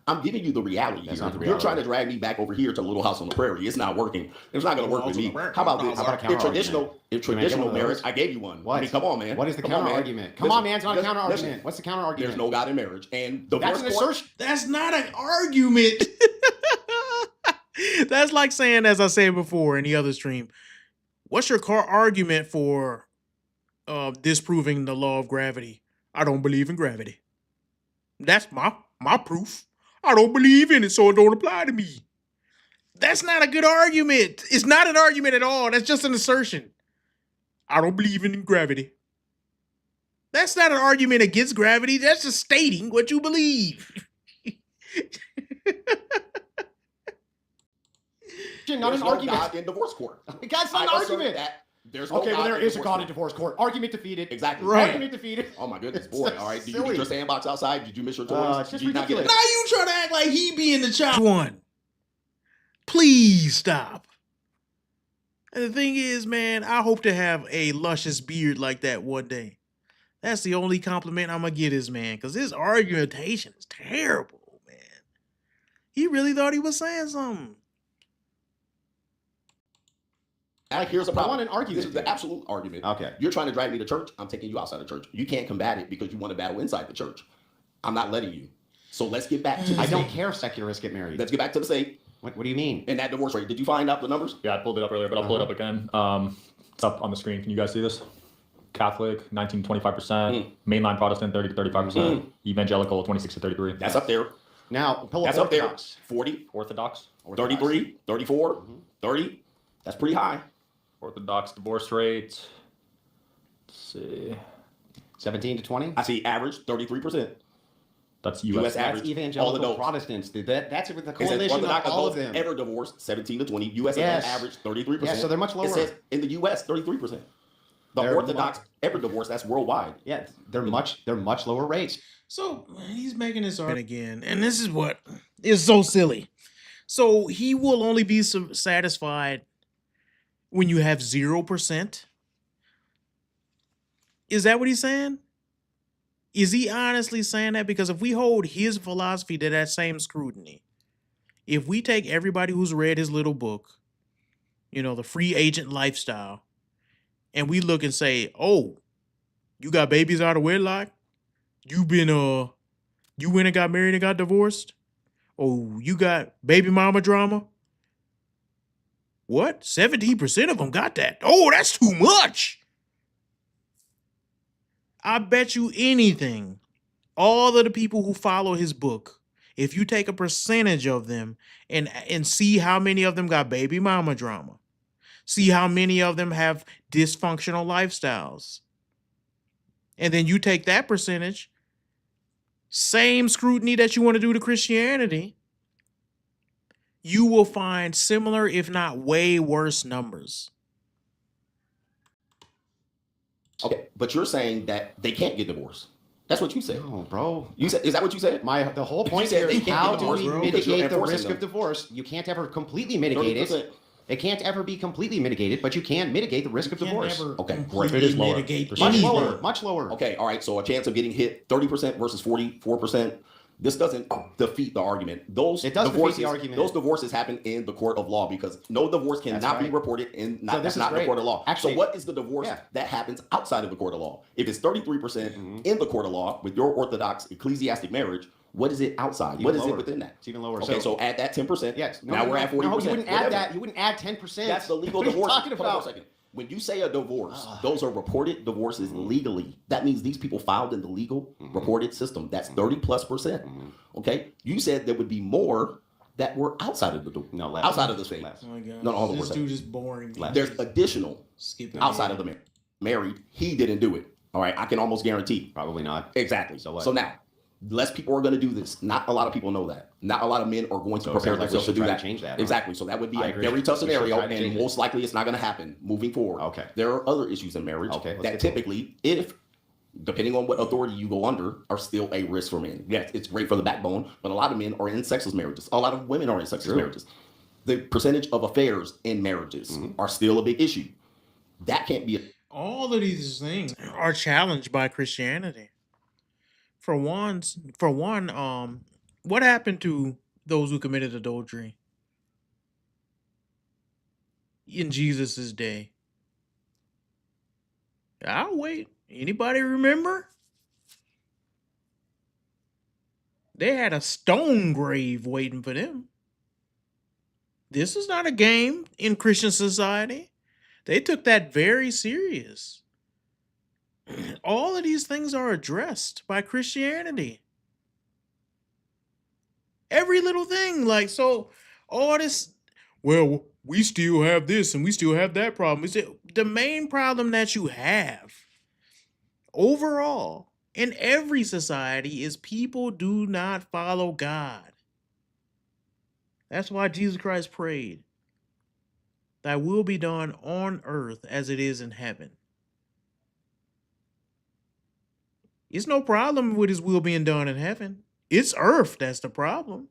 B: I'm giving you the reality
C: That's
B: here.
C: not the
B: You're
C: reality.
B: trying to drag me back over here to Little House on the Prairie. It's not working. It's not going to work with me. How about this?
C: How about a
B: In
C: counter
B: traditional,
C: argument?
B: in
C: Can I get
B: traditional
C: one of
B: marriage,
C: those?
B: I gave you one.
C: What?
B: I mean, come on, man.
C: What is the
B: Come on,
C: counter
B: man.
C: argument? Come
B: Listen,
C: on, man. It's not a
B: listen,
C: counter
B: listen.
C: argument. What's the counter argument?
B: There's no God in marriage. And
C: That's
B: divorce
C: an
B: court,
C: assertion.
A: That's not an argument. That's like saying, as I said before in the other stream, what's your car argument for disproving the law of gravity? I don't believe in gravity. That's my proof. I don't believe in it, so it don't apply to me. That's not a good argument. It's not an argument at all. That's just an assertion. I don't believe in gravity. That's not an argument against gravity. That's just stating what you believe.
C: Not
B: there's
C: an
B: no
C: argument.
B: God in divorce court.
C: That's not an
B: I assert
C: argument.
B: that there's no
C: Okay, well,
B: God
C: there
B: in
C: is a
B: divorce
C: God in
B: court.
C: divorce court. Argument defeated.
B: Exactly.
A: Right.
C: Argument defeated.
B: Oh my goodness,
C: It's
B: boy!
C: so
B: All right, did you
C: silly.
B: get your sandbox outside? Did you miss your toys?
C: It's just
B: Did you not get
C: ridiculous.
A: Now you trying to act like he being the child one. Please stop. And the thing is, man, I hope to have a luscious beard like that one day. That's the only compliment I'm gonna get this man, because his argumentation is terrible, man. He really thought he was saying something.
B: Here's a
C: I
B: problem.
C: want an argument,
B: This is the
C: dude.
B: absolute argument.
C: Okay.
B: You're trying to drag me to church. I'm taking you outside of church. You can't combat it because you want to battle inside the church. I'm not letting you. So let's get back to the
C: I don't
B: state.
C: care if secularists get married.
B: Let's get back to the state
C: What do you mean?
B: and that divorce rate. Did you find out the numbers?
D: Yeah, I pulled it up earlier, but I'll pull it up again. It's up on the screen. Can you guys see this? Catholic, 19 to 25%. Mainline Protestant, 30 to 35%. Evangelical, 26 to 33.
B: That's up there.
C: Now, pull up
B: That's up there.
C: Orthodox.
B: 40,
D: Orthodox.
B: 33, 34, 30. That's pretty high.
D: Orthodox divorce rate. Let's see.
C: 17 to 20.
B: I see average 33%.
D: That's
B: US
D: U.S.
B: average.
C: That's
B: all
C: evangelical
B: adults.
C: Protestants. That's with the
B: It says
C: coalition of
B: Orthodox
C: all of
B: adults
C: them.
B: ever divorced 17 to 20. U.S.
C: Yes.
B: average 33%.
C: Yeah, so they're much
B: It
C: lower.
B: says in the U.S. 33%. The
C: They're
B: Orthodox ever divorced, that's worldwide.
C: Yeah, they're much lower rates.
A: So he's making this argument again, and this is what is so silly. So he will only be satisfied when you have 0%. Is that what he's saying? Is he honestly saying that? Because if we hold his philosophy to that same scrutiny, if we take everybody who's read his little book, the free agent lifestyle, and we look and say, oh, you got babies out of wedlock? You went and got married and got divorced? Oh, you got baby mama drama? What? 17% of them got that. Oh, that's too much. I bet you anything, all of the people who follow his book, if you take a percentage of them and see how many of them got baby mama drama, see how many of them have dysfunctional lifestyles, and then you take that percentage, same scrutiny that you want to do to Christianity, you will find similar, if not way worse numbers.
B: Okay, but you're saying that they can't get divorced. That's what you said.
C: No, bro.
B: You said, is that what you said?
C: The whole
B: You
C: point
B: said
C: here
B: they
C: is
B: can't
C: how
B: get
C: do
B: divorced,
C: we
B: bro, because
C: mitigate
B: you're
C: the
B: enforcing
C: risk
B: them.
C: of divorce? You can't ever completely mitigate
B: 30%.
C: it. It can't ever be completely mitigated, but you can mitigate the risk of divorce.
B: Okay,
D: great. It is lower.
A: Mitigate
D: For
C: Much
D: sure.
A: anything.
C: lower. Much lower.
B: Okay, all right. So a chance of getting hit 30% versus 44%. This doesn't defeat the argument. Those
C: It does defeat the
B: divorces,
C: argument.
B: Those divorces happen in the court of law because no divorce cannot
C: That's
B: be
C: right.
B: reported in
C: So this
B: that's
C: is
B: not in the
C: great.
B: court of law.
C: Actually,
B: so what is the divorce
C: yeah.
B: that happens outside of the court of law? If it's 33% in the court of law with your Orthodox ecclesiastic marriage, what is it outside?
C: Even
B: what is
C: lower.
B: it within that?
C: It's even lower.
B: Okay, so add that 10%.
C: yes.
B: now we're at 40%.
C: No, you wouldn't add
B: whatever.
C: that. You wouldn't add 10%.
B: That's the legal
C: what are you
B: divorce.
C: talking
B: Hold on
C: about?
B: for a second. When you say a divorce, those are reported divorces legally. That means these people filed in the legal reported system. That's 30+%. Okay, you said there would be more that were outside of the
C: No, less.
B: outside of the state.
C: Less.
A: Oh my God.
B: No, hold on
A: This
B: for a second.
A: dude is boring.
C: Less.
B: There's additional
A: Skipping
B: outside of the married. He didn't do it. All right, I can almost guarantee.
C: Probably not.
B: Exactly.
C: So what?
B: So now, less people are going to do this. Not a lot of people know that. Not a lot of men are going to
C: So it
B: prepare
C: sounds like we
B: themselves to
C: should
B: do
C: try to
B: that.
C: change that, huh?
B: Exactly. So that would be
C: I
B: a
C: agree.
B: very tough
C: We should
B: scenario,
C: try to change
B: and
C: it.
B: most likely it's not going to happen moving forward.
C: Okay.
B: There are other issues in marriage
C: Okay, let's
B: that
C: get to it.
B: typically, if depending on what authority you go under, are still a risk for men. Yes, it's great for the backbone, but a lot of men are in sexless marriages. A lot of women are in sexless marriages. The percentage of affairs in marriages are still a big issue. That can't be a
A: All of these things are challenged by Christianity. For one, what happened to those who committed adultery in Jesus's day? I'll wait. Anybody remember? They had a stone grave waiting for them. This is not a game in Christian society. They took that very serious. All of these things are addressed by Christianity. Every little thing, like, so all this, well, we still have this and we still have that problem. Is it the main problem that you have overall in every society is people do not follow God. That's why Jesus Christ prayed, "Thy will be done on earth as it is in heaven." It's no problem with his will being done in heaven. It's earth that's the problem.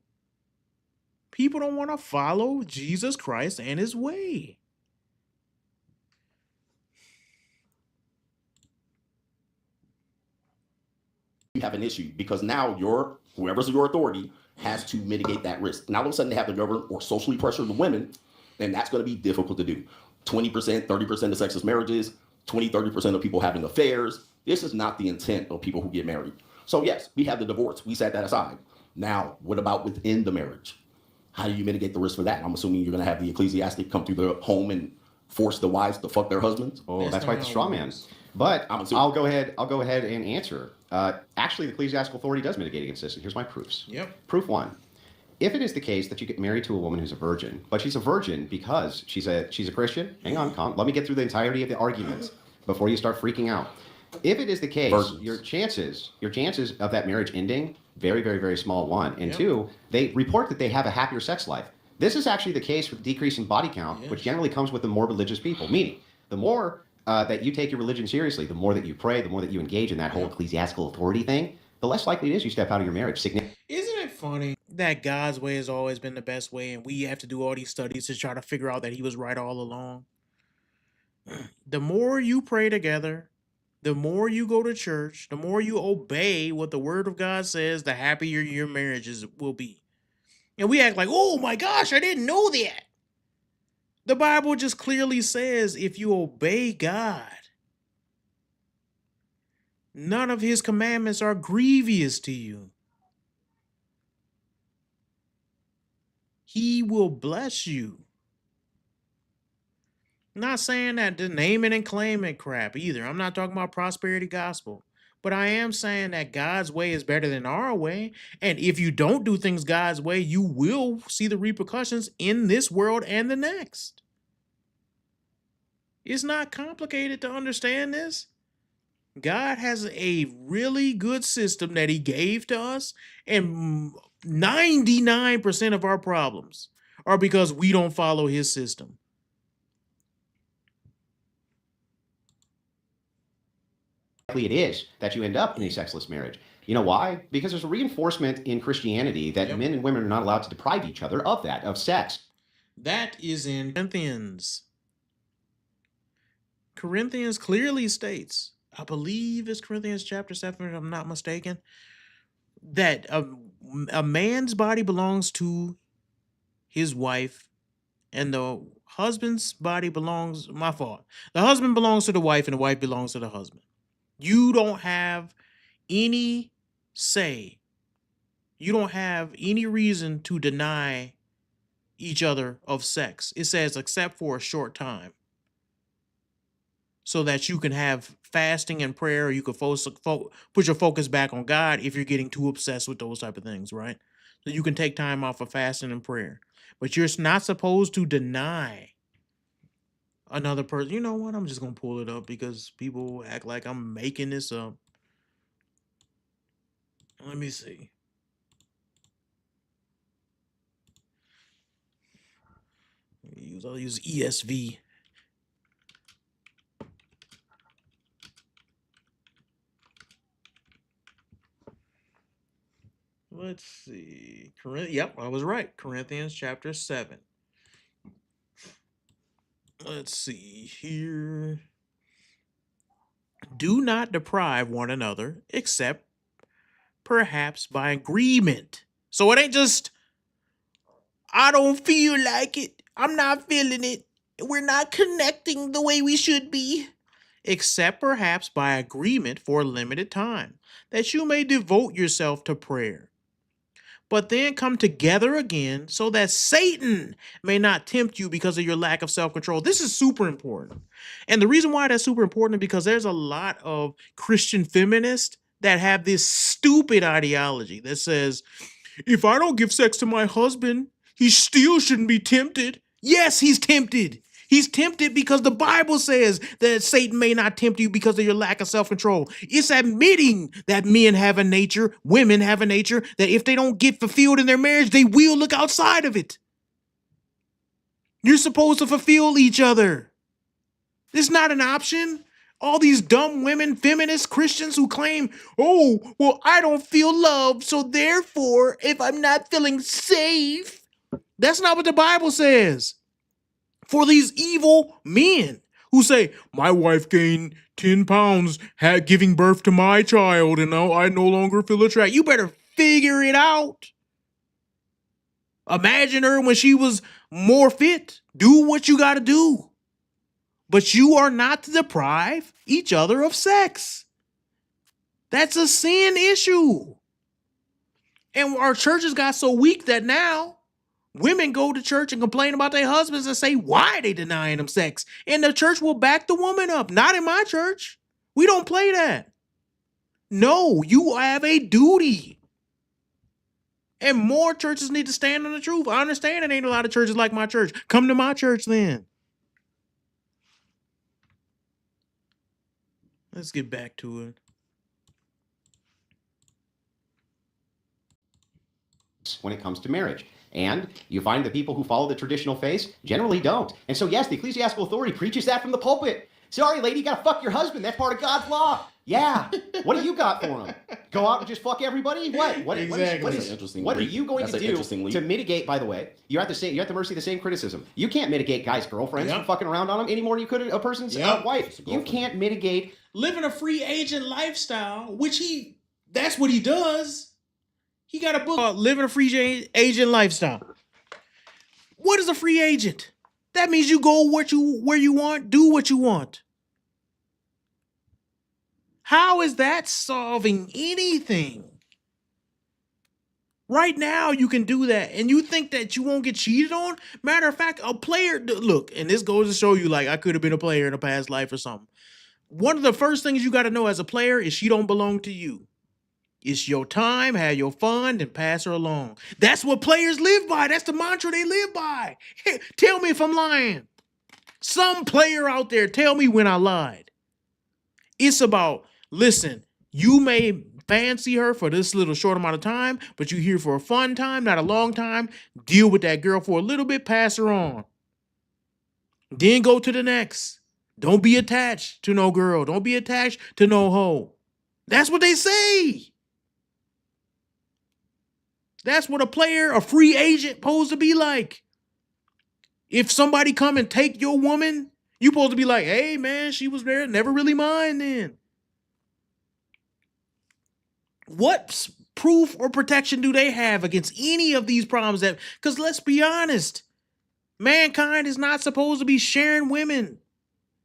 A: People don't want to follow Jesus Christ and his way.
B: you have an issue because now whoever's your authority has to mitigate that risk. Now all of a sudden they have to govern or socially pressure the women, and that's going to be difficult to do. 20%, 30% of sexless marriages, 20, 30% of people having affairs. This is not the intent of people who get married. So yes, we have the divorce. We set that aside. Now, what about within the marriage? How do you mitigate the risk for that? I'm assuming you're going to have the ecclesiastic come through the home and force the wives to fuck their husbands.
C: Oh,
A: That's
C: that's
A: not
C: why
A: how
C: it's
A: it
C: straw man.
A: works.
C: But
B: I'm assuming.
C: I'll go ahead and answer. Actually, the ecclesiastical authority does mitigate against this, and here's my proofs.
A: Yep.
C: Proof one: if it is the case that you get married to a woman who's a virgin, but she's a virgin because she's a Christian, hang on, let me get through the entirety of the arguments before you start freaking out. If it is the case,
B: Virgins.
C: your chances of that marriage ending, very, very, very small, one. And
A: Yep.
C: two, they report that they have a happier sex life. This is actually the case with decreasing body count,
A: Yes.
C: which generally comes with the more religious people. Meaning, the more that you take your religion seriously, the more that you pray, the more that you engage in that whole ecclesiastical authority thing, the less likely it is you step out of your marriage.
A: Isn't it funny that God's way has always been the best way, and we have to do all these studies to try to figure out that he was right all along? The more you pray together, the more you go to church, the more you obey what the word of God says, the happier your marriages will be. And we act like, oh my gosh, I didn't know that. The Bible just clearly says if you obey God, none of his commandments are grievous to you. He will bless you. Not saying that the name it and claim it crap either. I'm not talking about prosperity gospel. But I am saying that God's way is better than our way. And if you don't do things God's way, you will see the repercussions in this world and the next. It's not complicated to understand this. God has a really good system that he gave to us, and 99% of our problems are because we don't follow his system.
C: Likely it is that you end up in a sexless marriage. You know why? Because there's a reinforcement in Christianity that
A: Yep.
C: men and women are not allowed to deprive each other of that, of sex.
A: That is in Corinthians. Corinthians clearly states, I believe it's Corinthians chapter 7, if I'm not mistaken, that a man's body belongs to his wife, and the husband's body belongs, my fault. The husband belongs to the wife, and the wife belongs to the husband. You don't have any say. You don't have any reason to deny each other of sex. It says, except for a short time, so that you can have fasting and prayer, or you can put your focus back on God if you're getting too obsessed with those type of things, right? So you can take time off of fasting and prayer. But you're not supposed to deny another person. You know what? I'm just going to pull it up because people act like I'm making this up. Let me see. I'll use ESV. Let's see. Yep, I was right. Corinthians chapter 7. Let's see here. Do not deprive one another, except perhaps by agreement. So it ain't just, I don't feel like it. I'm not feeling it. We're not connecting the way we should be. Except perhaps by agreement for a limited time, that you may devote yourself to prayer. But then come together again so that Satan may not tempt you because of your lack of self-control. This is super important. And the reason why that's super important is because there's a lot of Christian feminists that have this stupid ideology that says, if I don't give sex to my husband, he still shouldn't be tempted. Yes, he's tempted. He's tempted because the Bible says that Satan may not tempt you because of your lack of self-control. It's admitting that men have a nature, women have a nature, that if they don't get fulfilled in their marriage, they will look outside of it. You're supposed to fulfill each other. It's not an option. All these dumb women, feminist Christians who claim, oh, well, I don't feel love, so therefore, if I'm not feeling safe, that's not what the Bible says. For these evil men who say, my wife gained 10 pounds giving birth to my child, and now I no longer feel attracted. You better figure it out. Imagine her when she was more fit. Do what you got to do. But you are not to deprive each other of sex. That's a sin issue. And our churches got so weak that now women go to church and complain about their husbands and say why they denying them sex. And the church will back the woman up. Not in my church. We don't play that. No, you have a duty. And more churches need to stand on the truth. I understand it ain't a lot of churches like my church. Come to my church then. Let's get back to it.
C: When it comes to marriage. And you find the people who follow the traditional faith generally don't. And so, yes, the ecclesiastical authority preaches that from the pulpit. Sorry, lady, you got to fuck your husband. That's part of God's law. Yeah. What do you got for him? Go out and just fuck everybody? What
A: Exactly.
C: what are you going to do to mitigate? By the way, you're at the mercy of the same criticism. You can't mitigate guys' girlfriends from fucking around on them any more than you could a person's wife. You can't mitigate
A: living a free agent lifestyle, which that's what he does. He got a book called Living a Free Agent Lifestyle. What is a free agent? That means you go where you want, do what you want. How is that solving anything? Right now, you can do that, and you think that you won't get cheated on? Matter of fact, a player, look, and this goes to show you, like, I could have been a player in a past life or something. One of the first things you got to know as a player is she don't belong to you. It's your time, have your fun, and pass her along. That's what players live by. That's the mantra they live by. Tell me if I'm lying. Some player out there, tell me when I lied. It's about, listen, you may fancy her for this little short amount of time, but you're here for a fun time, not a long time. Deal with that girl for a little bit, pass her on. Then go to the next. Don't be attached to no girl. Don't be attached to no hoe. That's what they say. That's what a player, a free agent, supposed to be like. If somebody come and take your woman, you supposed to be like, hey, man, she was there, never really mine then. What proof or protection do they have against any of these problems? Because let's be honest, mankind is not supposed to be sharing women,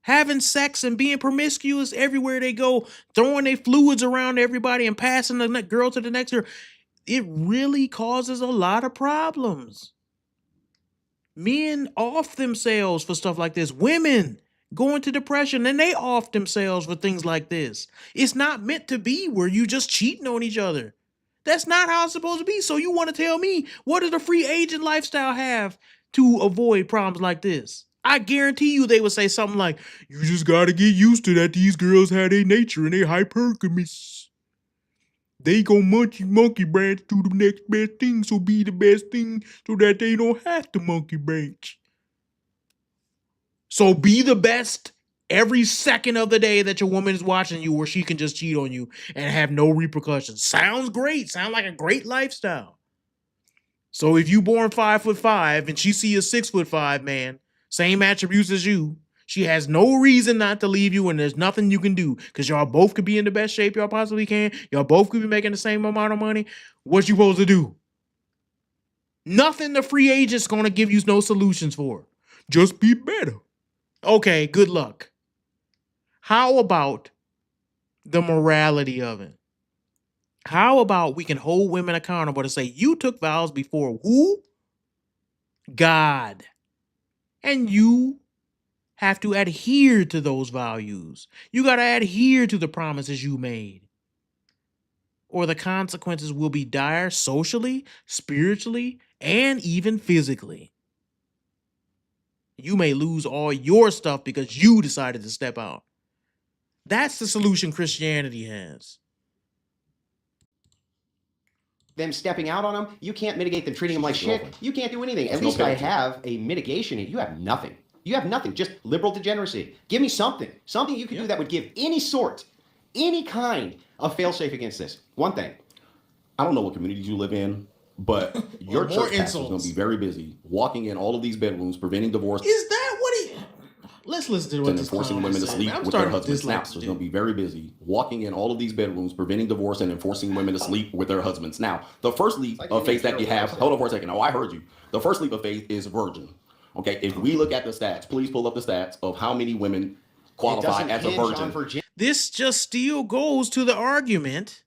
A: having sex and being promiscuous everywhere they go, throwing their fluids around everybody and passing the girl to the next girl. It really causes a lot of problems. Men off themselves for stuff like this. Women go into depression and they off themselves for things like this. It's not meant to be where you just cheating on each other. That's not how it's supposed to be. So you want to tell me, what does a free agent lifestyle have to avoid problems like this? I guarantee you they would say something like, you just got to get used to that these girls have their nature and they hypergamous. They gon' monkey branch to the next best thing, so be the best thing so that they don't have to monkey branch. So be the best every second of the day that your woman is watching you where she can just cheat on you and have no repercussions. Sounds great. Sounds like a great lifestyle. So if you born 5'5" and she see a 6'5" man, same attributes as you, she has no reason not to leave you, and there's nothing you can do because y'all both could be in the best shape y'all possibly can. Y'all both could be making the same amount of money. What you supposed to do? Nothing the free agent's going to give you no solutions for. Just be better. Okay, good luck. How about the morality of it? How about we can hold women accountable to say, you took vows before who? God. And you have to adhere to those values. You got to adhere to the promises you made, or the consequences will be dire socially, spiritually, and even physically. You may lose all your stuff because you decided to step out. That's the solution Christianity has.
C: Them stepping out on them, you can't mitigate them treating them like shit. You can't do anything. At least I have a mitigation. You have nothing. You have nothing, just liberal degeneracy. Give me something you can do that would give any kind of fail-safe against this. One thing.
B: I don't know what communities you live in, but your church pastor is going to be very busy walking in all of these bedrooms, preventing divorce.
A: Is that what he... Let's listen to what
B: and
A: this
B: enforcing women to sleep with their husbands. Now, so he's going to be very busy walking in all of these bedrooms, preventing divorce and enforcing women to sleep with their husbands. Now, the first leap of faith that you have, hold on for a second. Oh, I heard you. The first leap of faith is virgin. Okay, if we look at the stats, please pull up the stats of how many women qualify as a virgin.
A: This just still goes to the argument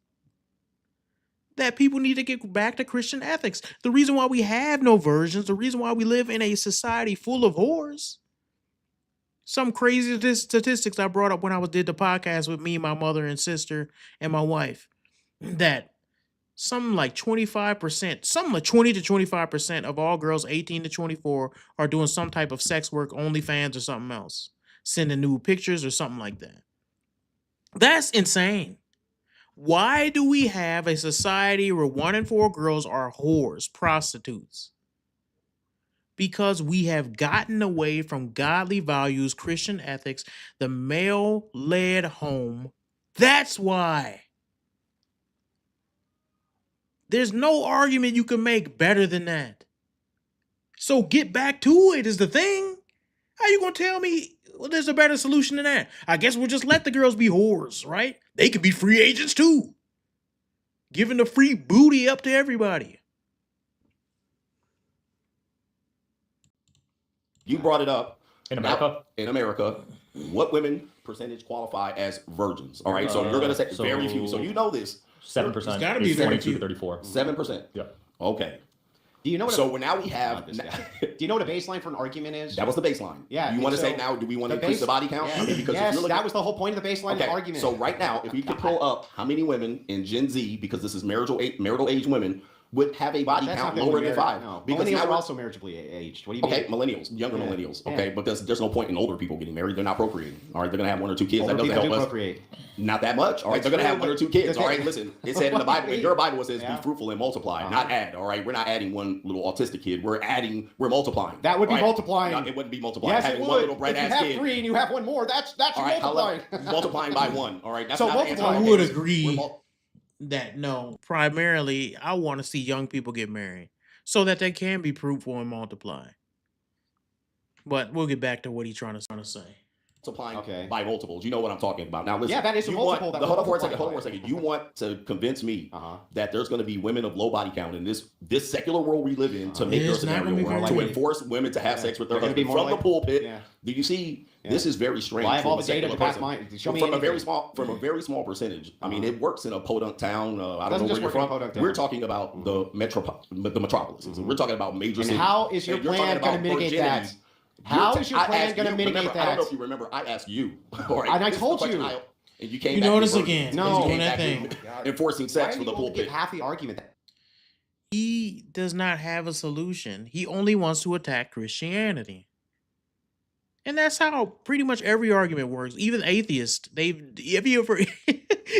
A: that people need to get back to Christian ethics. The reason why we have no virgins, the reason why we live in a society full of whores, Some crazy statistics I brought up when I did the podcast with me, my mother and sister, and my wife, that something like 25%, something like 20 to 25% of all girls 18 to 24 are doing some type of sex work, OnlyFans or something else, sending nude pictures or something like that. That's insane. Why do we have a society where 1 in 4 girls are whores, prostitutes? Because we have gotten away from godly values, Christian ethics, the male-led home. That's why. There's no argument you can make better than that. So get back to it is the thing. How you gonna tell me there's a better solution than that? I guess we'll just let the girls be whores, right? They can be free agents too. Giving the free booty up to everybody.
B: You brought it up.
D: In
B: Now,
D: America?
B: in America, what women percentage qualify as virgins? All right, so you're going to say
D: So-
B: very few. So you know this.
D: 7%.
A: It's gotta be
D: is
A: very
D: 22 to
A: few.
D: 34.
B: 7%.
D: Yeah.
B: Okay.
C: Do you know what?
B: So now we have.
C: Do you know what a baseline for an argument is?
B: That was the baseline.
C: Yeah,
B: You
C: and
B: want to
C: so
B: say now, do we want to
C: the
B: increase
C: base-
B: the body count?
C: Yeah.
B: I mean, because if
C: Yes,
B: you're looking,
C: that was the whole point of the baseline
B: okay,
C: argument.
B: so right now, if we could pull up how many women in Gen Z, because this is marital age women, would have a body
C: That's
B: count
C: not
B: lower than 5.
C: No.
B: Because
C: Millennials
B: now
C: are
B: we're-
C: also marriageably aged. What do you mean?
B: Okay, millennials, younger
C: Yeah.
B: millennials.
C: Yeah.
B: Okay, because there's no point in older people getting married. They're not procreating. All right, they're gonna have 1 or 2 kids.
C: Older
B: that doesn't
C: people
B: help
C: do
B: us.
C: procreate.
B: Not that much. All right,
C: That's
B: they're gonna have
C: true,
B: 1 or
C: but
B: 2 kids.
C: the
B: All right,
C: thing-
B: listen. It said in the Bible. In your Bible, it says,
C: Yeah.
B: "Be fruitful and multiply,"
C: Uh-huh.
B: not add. All right, we're not adding one little autistic kid. We're multiplying.
C: That would be
B: All right?
C: multiplying.
B: No, it wouldn't be multiplying.
C: Yes,
B: Having
C: it
B: one
C: would.
B: little bright
C: If you
B: ass
C: have
B: kid.
C: 3 and you have 1 more, that's
B: All right,
C: multiplying.
B: multiplying by 1. All right, that's
C: So
B: not the answer.
C: multiplying.
A: I
B: Okay,
A: would
B: listen,
A: agree.
B: we're mul-
A: That no, primarily I want to see young people get married so that they can be fruitful and multiply. But we'll get back to what he's trying to say.
B: multiplying
C: Okay.
B: by multiples. You know what I'm talking about. Now listen.
C: Yeah, that is a
B: you
C: multiple
B: Want,
C: that
B: hold
C: we're
B: on for a second.
C: multiplying
B: Hold on for a
C: by.
B: second. You want to convince me
C: Uh-huh.
B: that there's going to be women of low body count in this secular world we live in to make
A: It
B: their
A: is not
B: scenario
A: gonna be
B: work,
A: very
B: to
A: many.
B: enforce women to have
C: Yeah.
B: sex with their
C: They're gonna be
B: husband
C: more
B: from the
C: like-
B: pulpit.
C: Yeah.
B: Do you see?
C: Yeah.
B: This is very strange.
C: Well, I have
B: from
C: all
B: a
C: the data
B: secular
C: to back
B: person.
C: my. Show me
B: from a very
C: anything.
B: small percentage. I mean,
C: Uh-huh.
B: it works in a podunk town. I don't
C: Doesn't
B: know where
C: just
B: you're
C: work in a
B: from.
C: podunk
B: We're
C: town.
B: talking about the metropolises. We're talking about major
C: And
B: cities.
C: how is your
B: And you're
C: plan
B: talking
C: going to
B: about
C: mitigate that?
B: virginity.
C: How is your
B: I
C: plan
B: asked
C: going to
B: you-
C: mitigate
B: remember,
C: that?
B: I don't know if you remember. I asked you. All right,
C: And I
B: this is the
C: told
B: question
C: you.
B: and you came
A: You
B: back
A: notice
B: with
A: again.
C: No.
B: you came
A: Doing that
B: back
A: thing.
B: with enforcing
C: Why
B: sex
C: are
B: for the
C: you able to give
B: pulpit.
C: half the argument?
A: He does not have a solution. He only wants to attack Christianity. And that's how pretty much every argument works. Even atheists, have you ever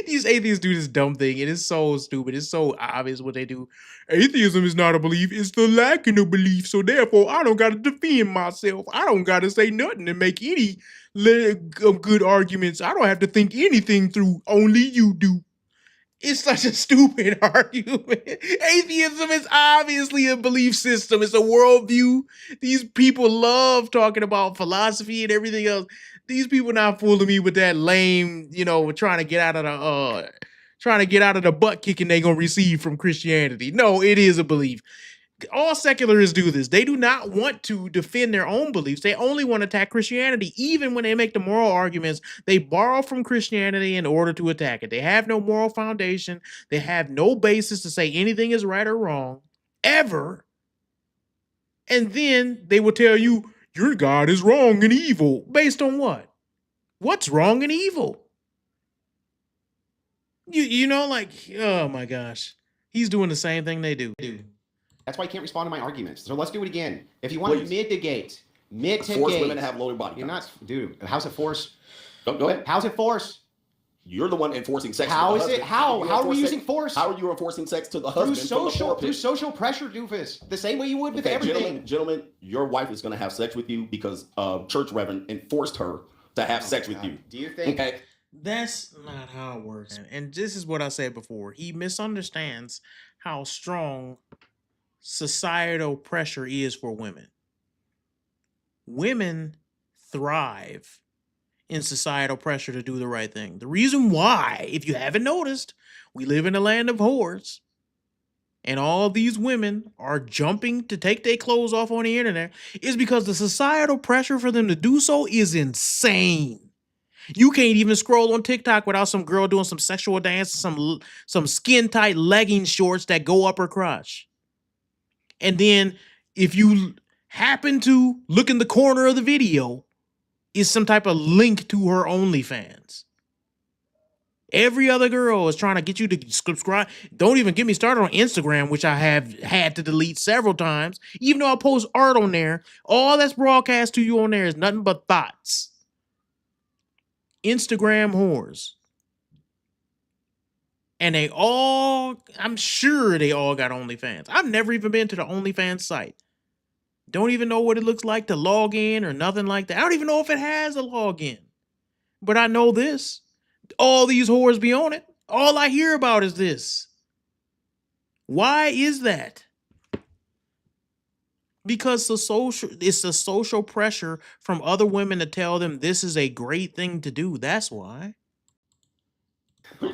A: these atheists do this dumb thing, and it's so stupid. It's so obvious what they do. Atheism is not a belief, it's the lacking of belief. So therefore, I don't gotta defend myself. I don't gotta say nothing to make any good arguments. I don't have to think anything through. Only you do. It's such a stupid argument. Atheism is obviously a belief system. It's a worldview. These people love talking about philosophy and everything else. These people not fooling me with that lame, trying to get out of the butt kicking they gonna receive from Christianity. No, it is a belief. All secularists do this. They do not want to defend their own beliefs. They only want to attack Christianity. Even when they make the moral arguments, they borrow from Christianity in order to attack it. They have no moral foundation. They have no basis to say anything is right or wrong, ever. And then they will tell you, your God is wrong and evil. Based on what? What's wrong and evil? Oh my gosh. He's doing the same thing they do.
C: That's why you can't respond to my arguments. So let's do it again. If you want to
B: Please.
C: mitigate.
B: Force women to have lower body
C: You're
B: counts.
C: not, dude. How's it force?
B: Go ahead.
C: How's it force?
B: You're the one enforcing sex.
C: How
B: to the
C: is it?
B: husband.
C: How?
B: You
C: How are we
B: enforce
C: using
B: sex-
C: force?
B: How are you enforcing sex to the
C: Through
B: husband from the pulpit?
C: social pressure, doofus. The same way you would with
B: Okay,
C: everything.
B: gentlemen, your wife is going to have sex with you because church reverend enforced her to have sex with you.
C: Do you think?
B: Okay.
A: That's not how it works. And this is what I said before. He misunderstands how strong societal pressure is for women. Women thrive in societal pressure to do the right thing. The reason why, if you haven't noticed, we live in a land of whores. And all these women are jumping to take their clothes off on the internet is because the societal pressure for them to do so is insane. You can't even scroll on TikTok without some girl doing some sexual dance, some skin tight legging shorts that go up her crotch. And then if you happen to look in the corner of the video, is some type of link to her OnlyFans. Every other girl is trying to get you to subscribe. Don't even get me started on Instagram, which I have had to delete several times. Even though I post art on there, all that's broadcast to you on there is nothing but thoughts. Instagram whores. And they all, I'm sure they all got OnlyFans. I've never even been to the OnlyFans site. Don't even know what it looks like to log in or nothing like that. I don't even know if it has a login. But I know this. All these whores be on it. All I hear about is this. Why is that? Because it's the social pressure from other women to tell them this is a great thing to do. That's why.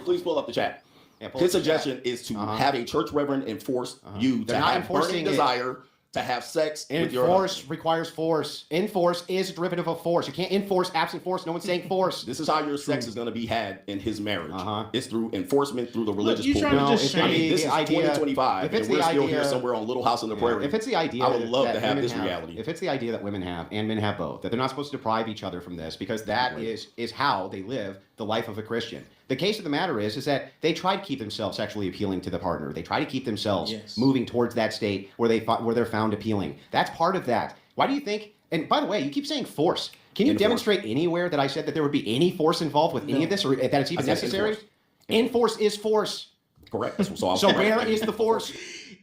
B: Please pull up the chat.
C: Yeah, pull
B: His
C: up the chat.
B: suggestion is to have a church reverend enforce you
C: They're
B: to
C: not
B: have burning
C: enforcing it.
B: desire to have sex with your
C: Enforce
B: husband.
C: requires force. Enforce is a derivative of force. You can't enforce absent force. No one's saying force.
B: This is how your sex is going to be had in his marriage.
C: Uh-huh.
B: It's through enforcement through the religious
A: you're trying to
B: pulpit.
A: just
C: if
B: I mean,
A: shame.
B: this
C: the
B: is
C: idea-
B: 2025,
C: if it's
B: and we're
C: the
B: still here
C: idea-
B: somewhere on Little House on the Prairie.
C: If it's the idea,
B: I would love
C: that
B: to have
C: women
B: this reality.
C: If it's the idea that women have and men have both, that they're not supposed to deprive each other from this, because that is how they live the life of a Christian. The case of the matter is that they try to keep themselves sexually appealing to the partner. They try to keep themselves moving towards that state where they're found appealing. That's part of that. Why do you think? And by the way, you keep saying force. Can you demonstrate anywhere that I said that there would be any force involved with any of this, or that it's even
B: I said
C: necessary?
B: enforce.
C: Enforce is force.
B: Correct. So
C: Where is the force?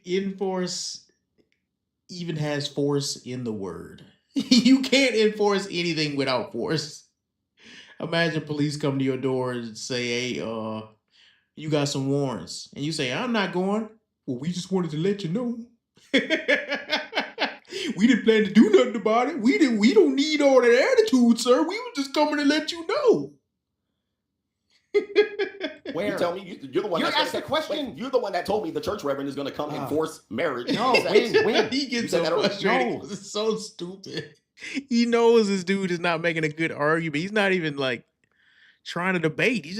A: Enforce even has force in the word. You can't enforce anything without force. Imagine police come to your door and say, hey, you got some warrants. And you say, I'm not going. Well, we just wanted to let you know. We didn't plan to do nothing about it. We don't need all that attitude, sir. We were just coming to let you know.
C: Where?
B: You tell me you're the one.
C: You're
B: that's
C: asked the question.
B: Wait, you're the one that told me the church reverend is going to come enforce marriage.
C: No,
B: Sex.
C: when?
A: He
B: You
A: gets
B: said
A: so
B: that already?
A: frustrated.
C: No.
A: 'Cause it's so stupid. He knows this dude is not making a good argument. He's not even like trying to debate. He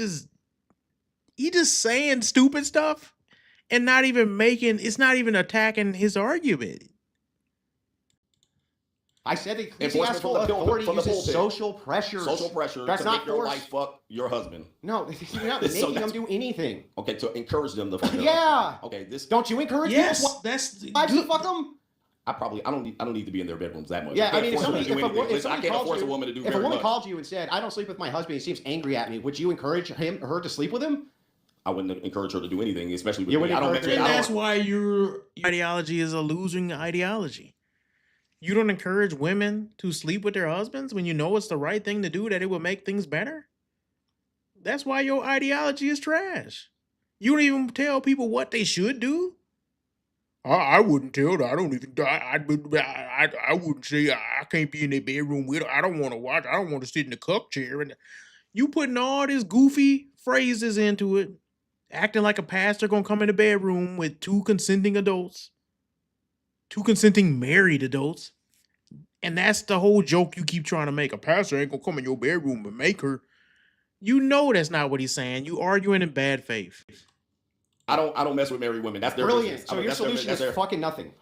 A: just saying stupid stuff and not even it's not even attacking his argument.
C: I said the
B: Enforcement
C: ecclesiastical
B: from the pulpit,
C: authority
B: from the
C: uses
B: pulpit.
C: social pressures.
B: Social pressure
C: That's
B: to
C: not
B: make your
C: force.
B: wife fuck your husband.
C: No, you're not
B: So
C: making them
B: that's-
C: do anything.
B: Okay, to encourage them to fuck their
C: Yeah.
B: husband. Okay, this
C: Don't you encourage
A: Yes,
C: people's
A: that's
C: wives to fuck them?
B: I don't need to be in their bedrooms that much.
C: Yeah, I
B: can't
C: mean, if
B: force them
C: somebody,
B: to do
C: if a,
B: anything.
C: if
B: Listen, I
C: somebody
B: can't
C: called
B: force
C: you,
B: a woman to do
C: if a
B: very
C: woman
B: much.
C: called you and said, "I don't sleep with my husband. He seems angry at me," would you encourage him or her to sleep with him?
B: I wouldn't encourage her to do anything, especially with
C: You
B: me.
C: wouldn't
B: I don't
C: encourage
B: mention.
C: her?
A: And
B: I
A: that's
B: don't,
A: why your ideology is a losing ideology. You don't encourage women to sleep with their husbands when you know it's the right thing to do, that it will make things better. That's why your ideology is trash. You don't even tell people what they should do. I wouldn't tell them. I don't even. I wouldn't say I can't be in their bedroom with her. I don't want to watch. I don't want to sit in the cuck chair. And you putting all these goofy phrases into it, acting like a pastor gonna come in the bedroom with two consenting adults, two consenting married adults, and that's the whole joke you keep trying to make. A pastor ain't gonna come in your bedroom and make her. You know that's not what he's saying. You arguing in bad faith.
B: I don't mess with married women. That's their
C: Brilliant.
B: business.
C: So
B: I mean,
C: your
B: that's their-
C: solution
B: that's
C: is
B: their-
C: fucking nothing.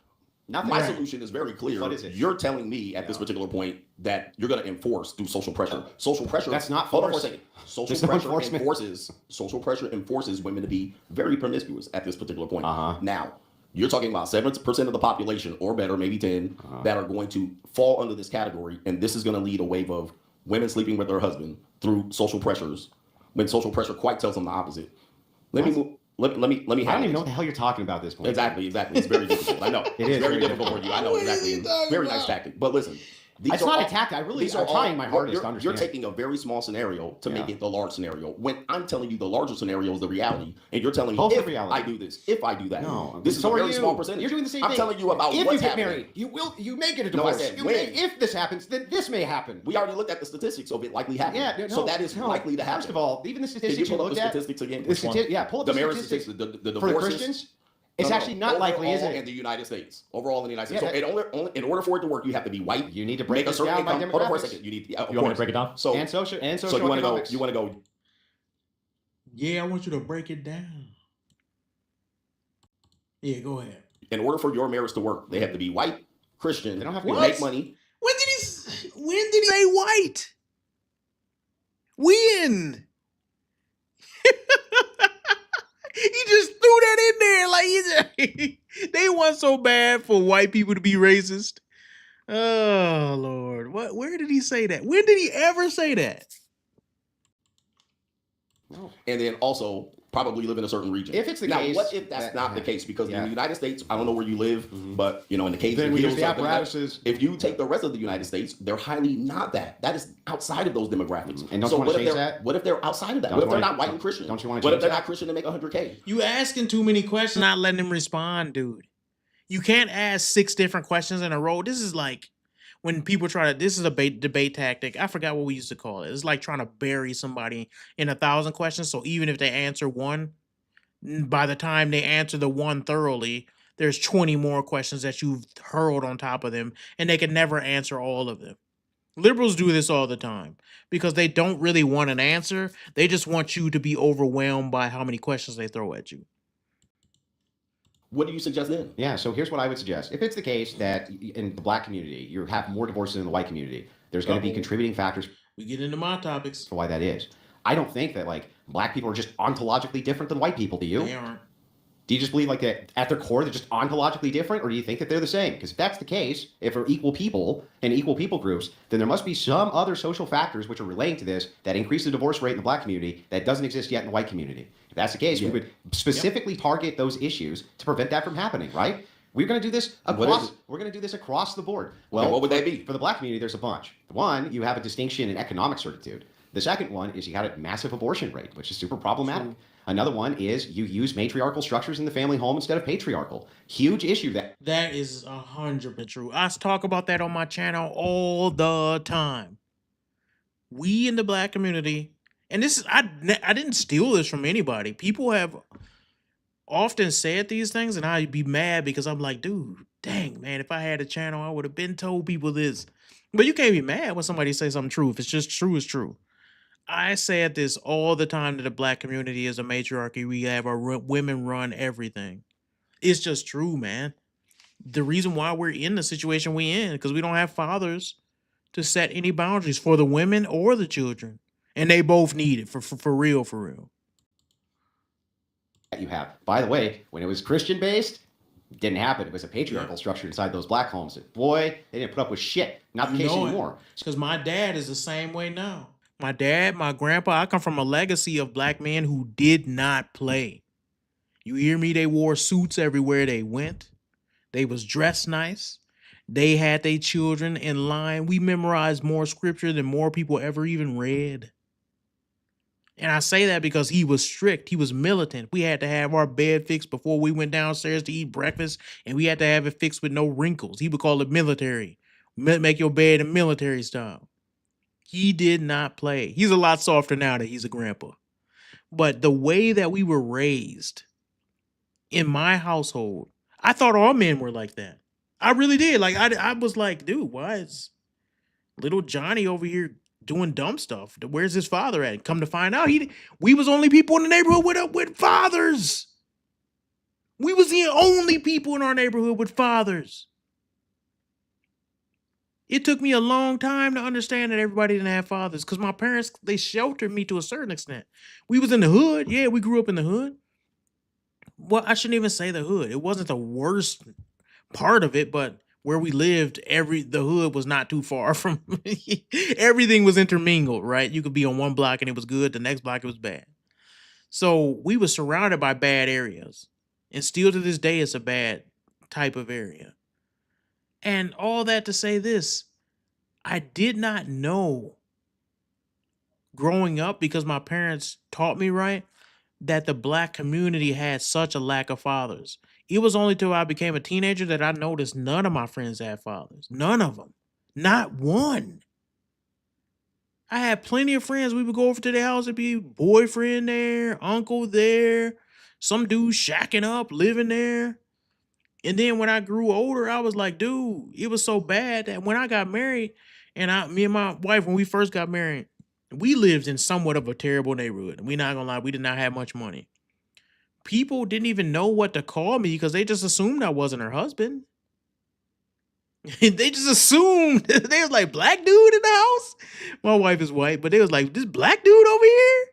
C: Nothing.
B: My
A: Right.
B: solution is very clear.
C: What is it?
B: You're telling me at this particular point that you're going to enforce through social pressure. Social pressure.
C: That's not
B: Hold on for a
C: force.
B: second. Social
C: There's no
B: pressure
C: enforcement.
B: enforces women to be very promiscuous at this particular point.
C: Uh-huh.
B: Now, you're talking about 7% of the population or better, maybe 10, that are going to fall under this category, and this is going to lead a wave of women sleeping with their husband through social pressures, when social pressure quite tells them the opposite. Let me move. Let me
C: I don't even
B: highlight
C: know what the hell you're talking about at this point.
B: Exactly. It's very difficult. I know.
C: It
B: It's
C: is
B: very
C: very
B: difficult for you. I know
A: What are
B: exactly.
A: you talking
B: Very
A: about?
B: nice tactic. But listen,
C: It's not a tactic. I'm trying my hardest to
B: you're
C: understand.
B: taking a very small scenario to make
C: Yeah.
B: it the large scenario. When I'm telling you the larger scenario is the reality, and you're telling me
C: Both
B: if
C: the reality.
B: I do this, if I do that,
C: No,
B: this is
C: so
B: a
C: are
B: very
C: you.
B: small percentage.
C: You're doing the same
B: I'm
C: thing.
B: telling you about
C: if
B: what's
C: you get
B: happening.
C: married, you may get a
B: No, I
C: divorce.
B: said when.
C: If this happens, then this may happen.
B: We already looked at the statistics of it likely happening.
C: Yeah, no,
B: so that is
C: no.
B: likely to happen.
C: First of all, even the
B: Can you
C: statistics you
B: pull up
C: looked
B: the
C: at,
B: statistics again?
C: pull up
B: The
C: the
B: marriage
C: statistics
B: statistics, the
C: for the
B: divorces.
C: Christians. It's
B: No,
C: actually not likely, is
B: overall
C: it?
B: in the United States. Overall in the United States.
C: Yeah,
B: so in order for it to work, you have to be white.
C: You need to break
B: make a
C: this
B: certain
C: down by
B: income. Hold on for a
C: demographics.
B: second. You need. Of
D: You want me to
B: course.
D: break it down?
B: So
C: And social
B: so you want to go?
C: economics.
B: You want to go?
A: Yeah, I want you to break it down. Yeah, go ahead.
B: In order for your marriage to work, they have to be white, Christian.
C: They don't have to be
A: What?
B: make money.
A: When did he say white? When? He just threw that in there like they want so bad for white people to be racist. Oh Lord, what? Where did he say that? When did he ever say that?
C: No.
B: And then also probably live in a certain region.
C: If it's the
B: now,
C: case,
B: what if that's
C: that-
B: not the case? Because in
C: yeah.
B: the United States, I don't know where you live, but you know, in the caves
C: Then
B: and
C: we use
B: hills,
C: the
B: stuff like that,
C: apparatuses.
B: if you take the rest of the United States, they're highly not that. That is outside of those demographics.
C: And don't
B: so
C: you wanna
B: what if
C: change
B: they're
C: that?
B: what if they're outside of that?
C: Don't
B: What
C: you
B: if they're
C: wanna-
B: not white
C: don't-
B: and Christian?
C: don't you wanna
B: What if
C: change
B: they're
C: that?
B: not Christian and make 100K?
A: You asking too many questions, not letting him respond, dude. You can't ask 6 different questions in a row. This is like when people try to. This is a debate tactic. I forgot what we used to call it. It's like trying to bury somebody in 1,000 questions. So even if they answer one, by the time they answer the one thoroughly, there's 20 more questions that you've hurled on top of them, and they can never answer all of them. Liberals do this all the time because they don't really want an answer. They just want you to be overwhelmed by how many questions they throw at you.
B: What do you suggest then?
C: Yeah, so here's what I would suggest. If it's the case that in the black community, you have more divorces than the white community, there's going to be contributing factors
A: We get into my topics.
C: for why that is. I don't think that like black people are just ontologically different than white people. Do you?
A: They aren't.
C: Do you just believe like that at their core they're just ontologically different, or do you think that they're the same? Because if that's the case, if we're equal people and equal people groups, then there must be some other social factors which are relating to this that increase the divorce rate in the black community that doesn't exist yet in the white community. If that's the case, we would specifically target those issues to prevent that from happening, right? We're going to do this
B: What
C: across.
B: is it?
C: We're going to do this across the board.
B: Well, what would that be?
C: For the black community, there's a bunch. One, you have a distinction in economic certitude. The second one is you got a massive abortion rate, which is super problematic. Another one is you use matriarchal structures in the family home instead of patriarchal. Huge issue that
A: That is 100% true. I talk about that on my channel all the time. We in the black community, and this is I didn't steal this from anybody. People have often said these things, and I'd be mad because I'm like, dude, dang man, if I had a channel, I would have been told people this. But you can't be mad when somebody says something true. If it's just true, it's true. I said this all the time that the black community is a matriarchy. We have our women run everything. It's just true, man. The reason why we're in the situation we're in because we don't have fathers to set any boundaries for the women or the children, and they both need it for real, for real.
C: you have. By the way, when it was Christian based, it didn't happen. It was a patriarchal structure inside those black homes. And boy, they didn't put up with shit. Not the
A: You
C: case
A: know it.
C: anymore.
A: It's because my dad is the same way now. My dad, my grandpa, I come from a legacy of black men who did not play. You hear me? They wore suits everywhere they went. They was dressed nice. They had their children in line. We memorized more scripture than more people ever even read. And I say that because he was strict. He was militant. We had to have our bed fixed before we went downstairs to eat breakfast, and we had to have it fixed with no wrinkles. He would call it military. Make your bed in military style. He did not play. He's a lot softer now that he's a grandpa. But the way that we were raised in my household, I thought all men were like that. I really did. Like I was like, dude, why is little Johnny over here doing dumb stuff? Where's his father at? Come to find out, we was only people in the neighborhood with fathers. We was the only people in our neighborhood with fathers. It took me a long time to understand that everybody didn't have fathers because my parents, they sheltered me to a certain extent. We was in the hood. Yeah, we grew up in the hood. Well, I shouldn't even say the hood. It wasn't the worst part of it, but where we lived, the hood was not too far from everything was intermingled, right? You could be on one block and it was good, the next block it was bad. So we were surrounded by bad areas. And still to this day, it's a bad type of area. And all that to say this, I did not know growing up because my parents taught me right that the black community had such a lack of fathers. It was only till I became a teenager that I noticed none of my friends had fathers. None of them. Not one. I had plenty of friends. We would go over to their house and be boyfriend there, uncle there, some dude shacking up, living there. And then when I grew older, I was like, dude, it was so bad that when I got married, and me and my wife, when we first got married, we lived in somewhat of a terrible neighborhood. We not gonna lie, we did not have much money. People didn't even know what to call me because they just assumed I wasn't her husband. They just assumed they was like, black dude in the house. My wife is white, but they was like, this black dude over here.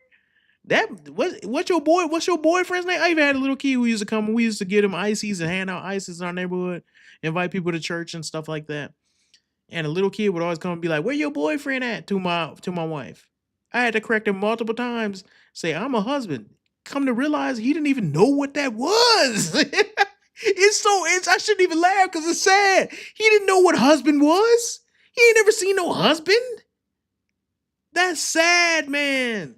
A: What's your boyfriend's name? I even had a little kid who used to come. We used to get him ices and hand out ices in our neighborhood, invite people to church and stuff like that. And a little kid would always come and be like, "Where your boyfriend at?" to my wife. I had to correct him multiple times. Say, "I'm a husband." Come to realize he didn't even know what that was. I shouldn't even laugh because it's sad. He didn't know what husband was. He ain't never seen no husband. That's sad, man.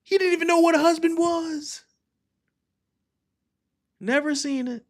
A: He didn't even know what a husband was. Never seen it.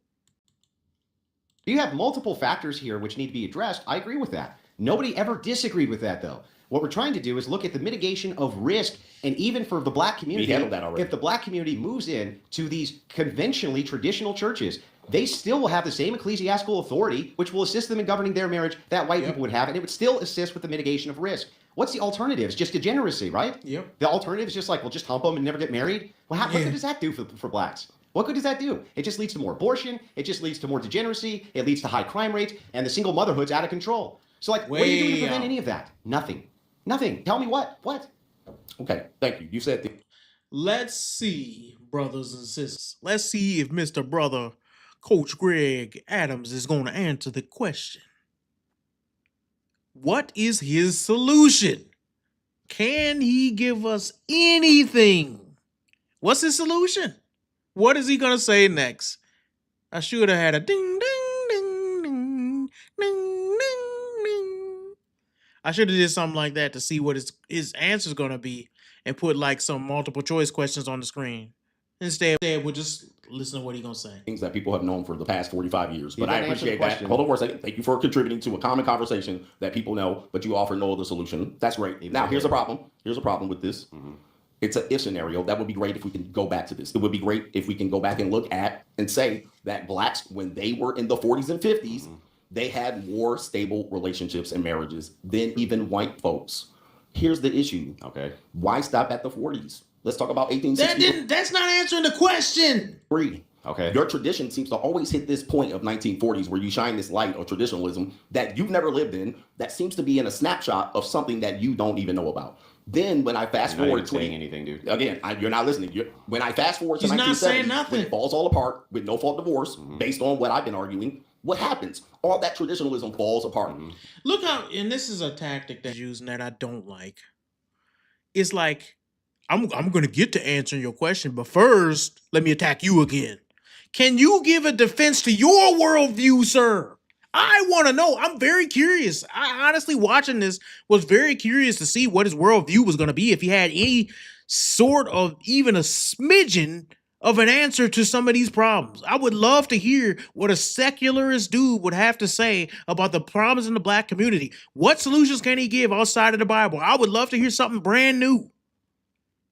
C: You have multiple factors here which need to be addressed. I agree with that. Nobody ever disagreed with that, though. What we're trying to do is look at the mitigation of risk, and even for the black community,
B: handled that already.
C: if the black community moves in to these conventionally traditional churches, they still will have the same ecclesiastical authority, which will assist them in governing their marriage that white people would have, and it would still assist with the mitigation of risk. What's the alternatives? Just degeneracy, right?
A: Yep.
C: The alternative is just like, well, just hump them and never get married. Well, what good does that do for blacks? What good does that do? It just leads to more abortion. It just leads to more degeneracy. It leads to high crime rates, and the single motherhood's out of control. So, like, what are you doing to prevent any of that? Nothing. Nothing. Tell me what? What?
B: Okay, thank you. You said the
A: Let's see, brothers and sisters. Let's see if Mr. Brother Coach Greg Adams is going to answer the question. What is his solution? Can he give us anything? What's his solution? What is he going to say next? I should have had a ding, ding, ding, ding, ding, ding, ding. I should have did something like that to see what his answer is going to be and put like some multiple choice questions on the screen. Instead, we'll just listen to what he's going to say.
B: things that people have known for the past 45 years.
C: You
B: But I
C: didn't answer the
B: appreciate that.
C: question.
B: Hold on for a second. Thank you for contributing to a common conversation that people know, but you offer no other solution. That's great.
C: Even
B: Now,
C: if
B: here's
C: they-
B: a problem. Here's a problem with this. It's an if scenario. That would be great if we can go back to this. It would be great if we can go back and look at and say that blacks, when they were in the 40s and 50s, they had more stable relationships and marriages than even white folks. Here's the issue.
C: Okay.
B: Why stop at the 40s? Let's talk about 1863.
A: That's not answering the question.
C: Okay.
B: Your tradition seems to always hit this point of 1940s where you shine this light of traditionalism that you've never lived in, that seems to be in a snapshot of something that you don't even know about. Then when I fast
C: You're not
B: forward
C: even saying anything, dude.
B: again, you're not listening. When I fast forward to
A: He's not
B: 1970,
A: saying nothing.
B: when it falls all apart with no fault divorce, based on what I've been arguing, what happens? All that traditionalism falls apart.
A: Look how, and this is a tactic that's using that I don't like. It's like, I'm going to get to answering your question, but first, let me attack you again. Can you give a defense to your worldview, sir? I want to know. I'm very curious. I honestly, watching this, was very curious to see what his worldview was going to be, if he had any sort of, even a smidgen of an answer to some of these problems. I would love to hear what a secularist dude would have to say about the problems in the black community. What solutions can he give outside of the Bible? I would love to hear something brand new.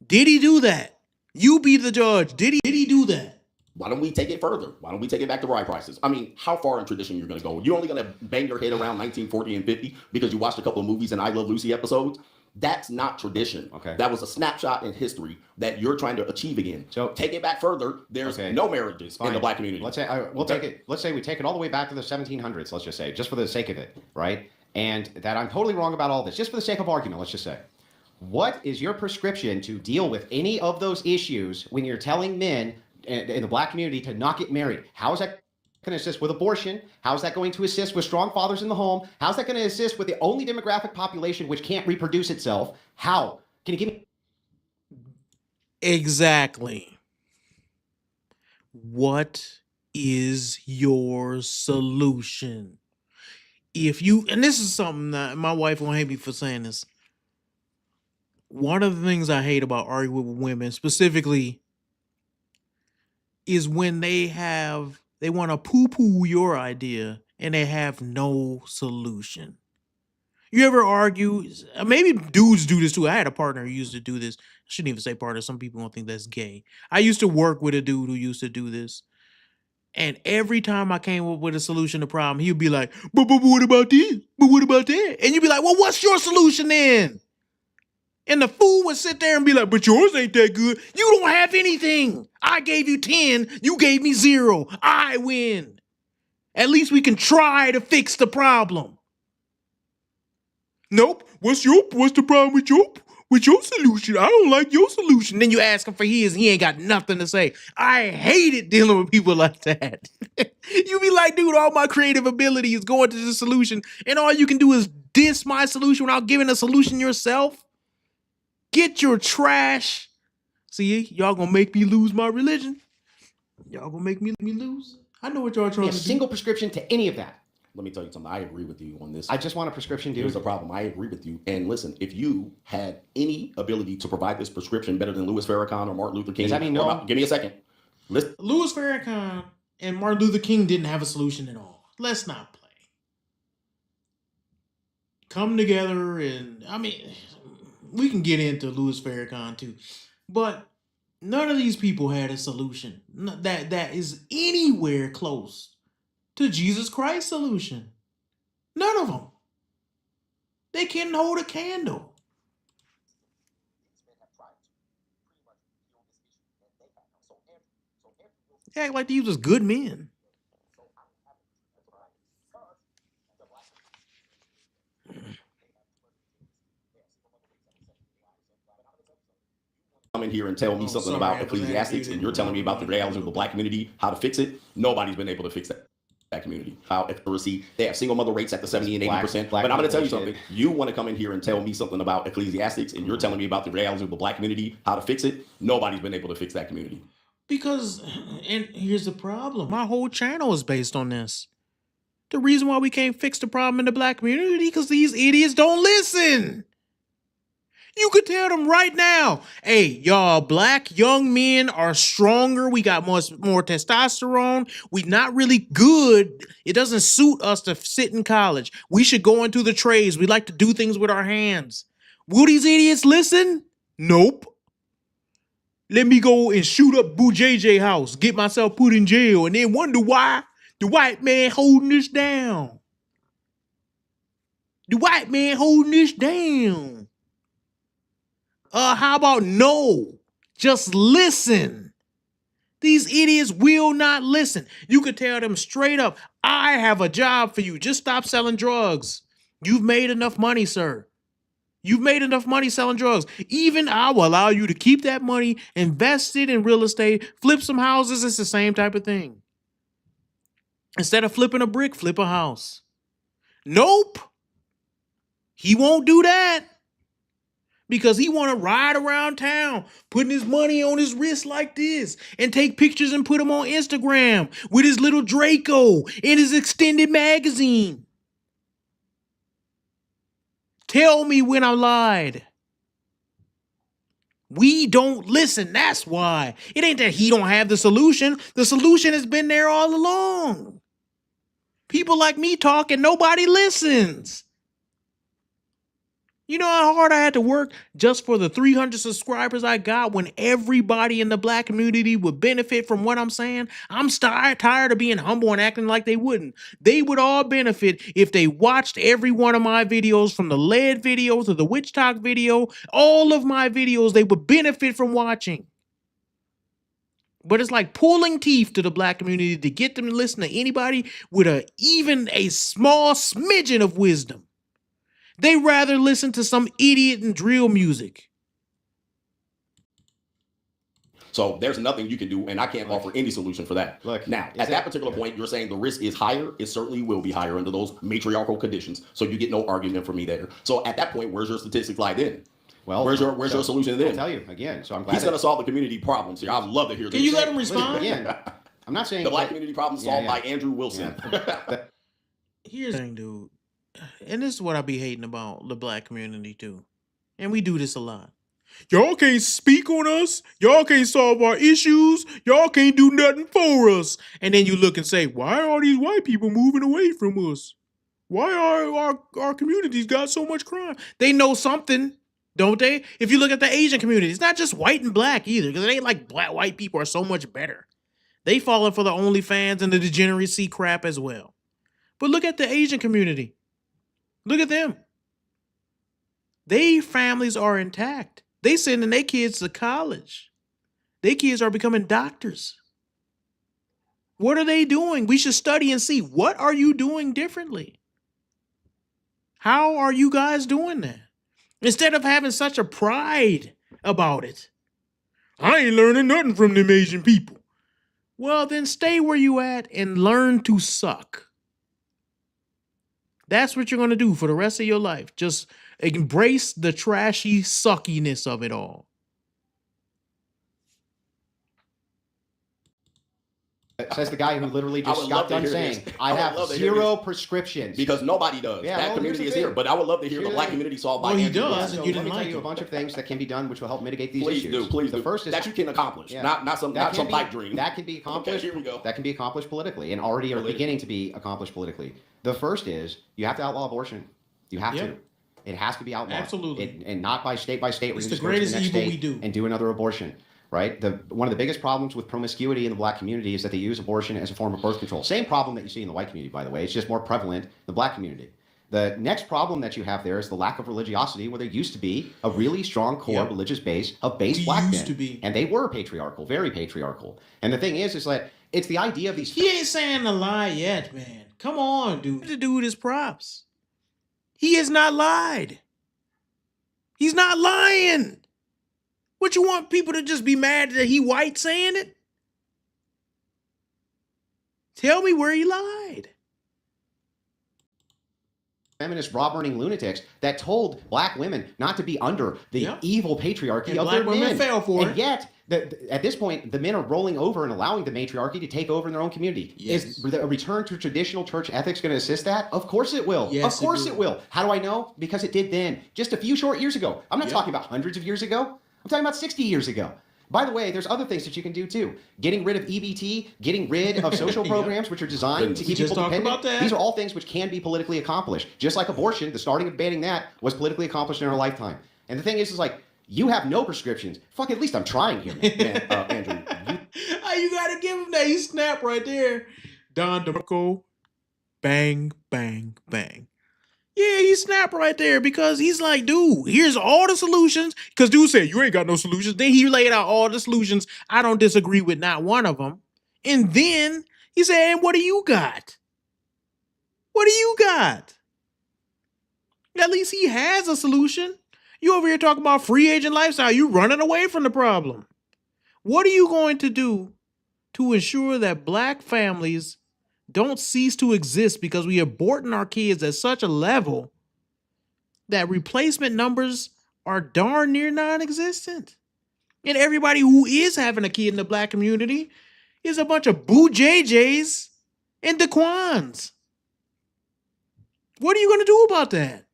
A: Did he do that? You be the judge. Did he do that?
B: Why don't we take it further? Why don't we take it back to bride prices? I mean, how far in tradition you're going to go? You're only going to bang your head around 1940 and 50 because you watched a couple of movies and I Love Lucy episodes? That's not tradition.
C: Okay.
B: That was a snapshot in history that you're trying to achieve again.
C: So-
B: take it back further. There's
C: Okay.
B: no marriages in the
C: Fine.
B: black community.
C: Let's say take it. Let's say we take it all the way back to the 1700s. Let's just say, just for the sake of it, right? And that I'm totally wrong about all this, just for the sake of argument. Let's just say, what is your prescription to deal with any of those issues when you're telling men in the black community to not get married? How is that going to assist with abortion? How is that going to assist with strong fathers in the home? How's that going to assist with the only demographic population which can't reproduce itself? How? Can you give me?
A: Exactly. What is your solution? If you, and this is something that my wife won't hate me for saying this. One of the things I hate about arguing with women specifically is when they want to poo-poo your idea and they have no solution. You ever argue? Maybe dudes do this too. I had a partner who used to do this. I shouldn't even say partner. Some people don't think that's gay. I used to work with a dude who used to do this. And every time I came up with a solution to the problem, he would be like, but what about this? But what about that? And you'd be like, well, what's your solution then? And the fool would sit there and be like, but yours ain't that good. You don't have anything. I gave you 10. You gave me 0. I win. At least we can try to fix the problem. Nope. What's the problem with your solution? I don't like your solution. Then you ask him for his, he ain't got nothing to say. I hated dealing with people like that. You be like, dude, all my creative ability is going to the solution, and all you can do is diss my solution without giving a solution yourself. Get your trash. See, y'all gonna make me lose my religion. Y'all gonna make me lose. I know what y'all trying
C: A
A: to do.
C: single prescription to any of that.
B: Let me tell you something. I agree with you on this.
C: I just want a prescription, dude.
B: Here's the problem. I agree with you. And listen, if you had any ability to provide this prescription better than Louis Farrakhan or Martin Luther King,
C: Does that mean no?
B: give me a second. Listen,
A: Louis Farrakhan and Martin Luther King didn't have a solution at all. Let's not play. Come together, and I mean, we can get into Louis Farrakhan too, but none of these people had a solution that is anywhere close to Jesus Christ's solution. None of them. They can't hold a candle. They act like these was good men.
B: come in here and tell me something
A: sorry,
B: about
A: I was
B: Ecclesiastics,
A: muted.
B: and you're telling me about the realities of the black community, how to fix it. Nobody's been able to fix that community. How accuracy, they have single mother rates at the 70 and 80%.
C: Black
B: But I'm going to tell you
C: bullshit.
B: something. You want to come in here and tell me something about Ecclesiastics, and you're telling me about the realities of the black community, how to fix it. Nobody's been able to fix that community.
A: Because, and here's the problem. My whole channel is based on this. The reason why we can't fix the problem in the black community because these idiots don't listen. You could tell them right now, hey, y'all, black young men are stronger. We got more testosterone. We not really good. It doesn't suit us to sit in college. We should go into the trades. We like to do things with our hands. Will these idiots listen? Nope. Let me go and shoot up Boo JJ house, get myself put in jail, and then wonder why the white man holding this down. The white man holding this down. How about no? Just listen. These idiots will not listen. You could tell them straight up, I have a job for you. Just stop selling drugs. You've made enough money, sir. You've made enough money selling drugs. Even I will allow you to keep that money, invest it in real estate, flip some houses. It's the same type of thing. Instead of flipping a brick, flip a house. Nope. He won't do that. Because he want to ride around town, putting his money on his wrist like this, and take pictures and put them on Instagram with his little Draco in his extended magazine. Tell me when I lied. We don't listen, that's why. It ain't that he don't have the solution. The solution has been there all along. People like me talk and nobody listens. You know how hard I had to work just for the 300 subscribers I got when everybody in the black community would benefit from what I'm saying? I'm tired of being humble and acting like they wouldn't. They would all benefit if they watched every one of my videos, from the lead video to the witch talk video. All of my videos, they would benefit from watching. But it's like pulling teeth to the black community to get them to listen to anybody with even a small smidgen of wisdom. They rather listen to some idiot and drill music.
B: So there's nothing you can do, and I can't offer any solution for that.
C: Look,
B: now, at that particular point, you're saying the risk is higher. It certainly will be higher under those matriarchal conditions. So you get no argument from me there. So at that point, where's your statistics lie then?
C: Well,
B: where's your solution then?
C: I'll tell you again. So I'm glad
B: he's going to solve the community problems here. I'd love to hear this.
A: Can you let him respond?
C: Again, I'm not saying
B: The black community problem solved by Andrew Wilson.
A: Here's the thing, dude. And this is what I be hating about the black community too. And we do this a lot. Y'all can't speak on us. Y'all can't solve our issues. Y'all can't do nothing for us. And then you look and say, why are these white people moving away from us? Why are our communities got so much crime? They know something, don't they? If you look at the Asian community, it's not just white and black either, because it ain't like white people are so much better. They falling for the OnlyFans and the degeneracy crap as well. But look at the Asian community. Look at them. Their families are intact. They sending their kids to college. Their kids are becoming doctors. What are they doing? We should study and see, what are you doing differently? How are you guys doing that? Instead of having such a pride about it. I ain't learning nothing from them Asian people. Well, then stay where you at and learn to suck. That's what you're going to do for the rest of your life. Just embrace the trashy suckiness of it all.
C: Says the guy who literally
B: I
C: just
B: would
C: got
B: love to
C: done
B: hear
C: saying,
B: this.
C: I
B: I would
C: have
B: love to hear
C: 0 prescriptions.
B: Because nobody does.
C: Yeah,
B: That
C: well,
B: community
C: here's
B: is
C: the
B: here.
C: thing.
B: But I would love to hear the
C: Here's
B: black
C: the-
B: community solved by
A: Well, he
B: Andrew
A: does,
B: Wilson.
A: and you
C: let
A: didn't
C: me tell
A: like
C: you a
A: it.
C: bunch of things that can be done which will help mitigate these
B: Please
C: issues.
B: do, please
C: The
B: do.
C: first is
B: that you can accomplish,
C: Yeah.
B: not some
C: That can be-
B: pipe dream.
C: That can be accomplished.
B: Okay, here we go.
C: That can be accomplished politically, and already are
B: Politically.
C: beginning to be accomplished politically. The first is you have to outlaw abortion. You have
A: Yep.
C: to. It has to be outlawed.
A: Absolutely.
C: And not by state. We're
A: It's
C: gonna
A: the
C: just go to
A: greatest
C: next
A: evil
C: state
A: we do.
C: and do another abortion. Right? One of the biggest problems with promiscuity in the black community is that they use abortion as a form of birth control. Same problem that you see in the white community, by the way. It's just more prevalent in the black community. The next problem that you have there is the lack of religiosity, where there used to be a really strong core
A: Yep.
C: religious base of base
A: We
C: black
A: used
C: men.
A: to be.
C: And they were patriarchal, very patriarchal. And the thing is that it's the idea of these
A: He ain't saying a lie yet, man. Come on, dude. The dude is props. He has not lied. He's not lying. What, you want people to just be mad that he white saying it? Tell me where he lied.
C: feminist raw-burning lunatics that told black women not to be under the
A: Yep.
C: evil patriarchy
A: And
C: of
A: black
C: their
A: women
C: men.
A: fell for
C: and
A: it.
C: yet, at this point, the men are rolling over and allowing the matriarchy to take over in their own community.
A: Yes.
C: Is a return to traditional church ethics going to assist that? Of course it will.
A: Yes,
C: of course
A: it
C: it
A: will.
C: will. How do I know? Because it did then, just a few short years ago. I'm not
A: Yep.
C: talking about hundreds of years ago. I'm talking about 60 years ago. By the way, there's other things that you can do too. Getting rid of EBT, getting rid of social
A: Yep.
C: programs which are designed to
A: We
C: keep
A: just
C: people
A: talked
C: dependent.
A: about that.
C: These are all things which can be politically accomplished. Just like abortion, the starting of banning that was politically accomplished in our lifetime. And the thing is like, you have no prescriptions. Fuck, at least I'm trying here, man.
B: Andrew,
A: You gotta give him that. He snapped right there. Don DeMarco, bang, bang, bang. Yeah, he snapped right there because he's like, dude, here's all the solutions. Because dude said, you ain't got no solutions. Then he laid out all the solutions. I don't disagree with not one of them. And then he said, and what do you got? What do you got? At least he has a solution. You over here talking about free agent lifestyle. You running away from the problem. What are you going to do to ensure that black families don't cease to exist because we are aborting our kids at such a level that replacement numbers are darn near non-existent? And everybody who is having a kid in the black community is a bunch of boo JJs and Daquans. What are you going to do about that?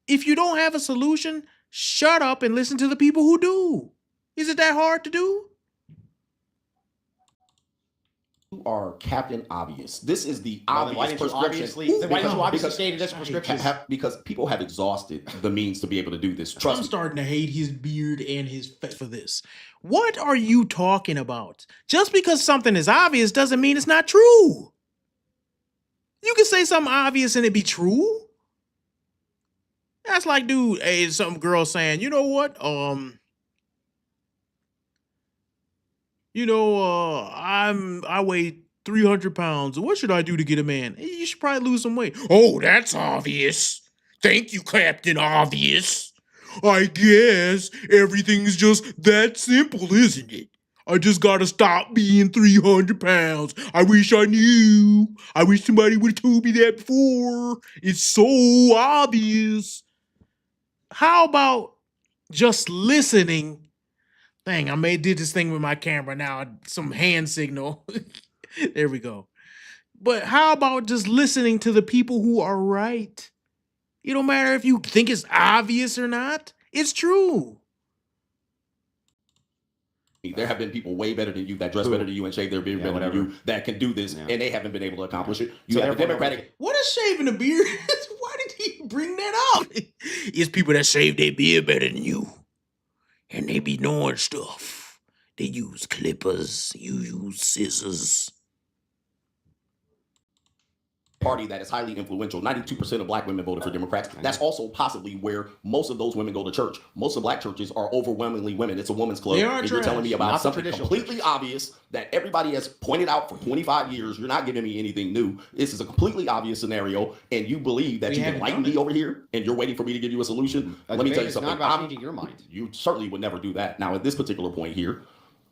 A: If you don't have a solution, shut up and listen to the people who do. Is it that hard to do?
B: you are Captain Obvious. This is the
C: Well, then
B: obvious
C: why didn't you
B: prescription.
C: obviously- then why didn't you obviously
B: Because-
C: state it as a prescription?
B: Because people have exhausted the means to be able to do this. Trust
A: I'm
B: me.
A: starting to hate his beard and his face for this. What are you talking about? Just because something is obvious doesn't mean it's not true. You can say something obvious and it be true. That's like, dude, hey, some girl saying, you know what? I weigh 300 pounds. What should I do to get a man? You should probably lose some weight. Oh, that's obvious. Thank you, Captain Obvious. I guess everything's just that simple, isn't it? I just gotta stop being 300 pounds. I wish I knew. I wish somebody would have told me that before. It's so obvious. How about just listening? Dang, did this thing with my camera now. Some hand signal. There we go. But how about just listening to the people who are right? It don't matter if you think it's obvious or not. It's true.
B: There have been people way better than you that dress
C: Who?
B: better than you and shave their beard
C: Yeah,
B: better
C: whatever.
B: than you that can do this,
C: Yeah.
B: and they haven't been able to accomplish it. You
C: So
B: have the
C: therefore,
B: Democratic.
A: What is shaving a beard? Why did he bring that up? It's people that shave their beard better than you. And they be knowing stuff. They use clippers. You use scissors.
B: party that is highly influential. 92% of black women voted for Democrats. That's also possibly where most of those women go to church. Most of black churches are overwhelmingly women. It's a woman's club.
A: They are
B: and you're telling me
A: trash.
B: about
C: Not the
B: something
C: traditional
B: completely obvious that everybody has pointed out for 25 years. You're not giving me anything new. This is a completely obvious scenario, and you believe that
A: We
B: you can
A: haven't
B: lighten
A: done
B: me over here, and you're waiting for me to give you a solution.
C: A
B: Let me
C: debate
B: tell you
C: is
B: something.
C: not about changing your mind.
B: You certainly would never do that. Now, at this particular point here,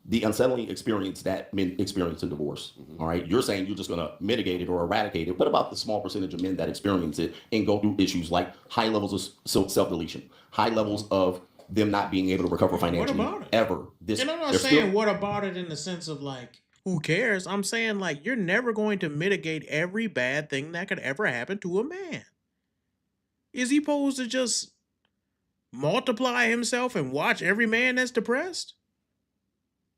B: the unsettling experience that men experience in divorce. All right, you're saying you're just going to mitigate it or eradicate it. What about the small percentage of men that experience it and go through issues like high levels of self-deletion, high levels of them not being able to recover financially
A: about it?
B: ever?
A: And I'm not
B: they're
A: saying
B: still-
A: what about it in the sense of like, who cares? I'm saying like, you're never going to mitigate every bad thing that could ever happen to a man. Is he supposed to just multiply himself and watch every man that's depressed?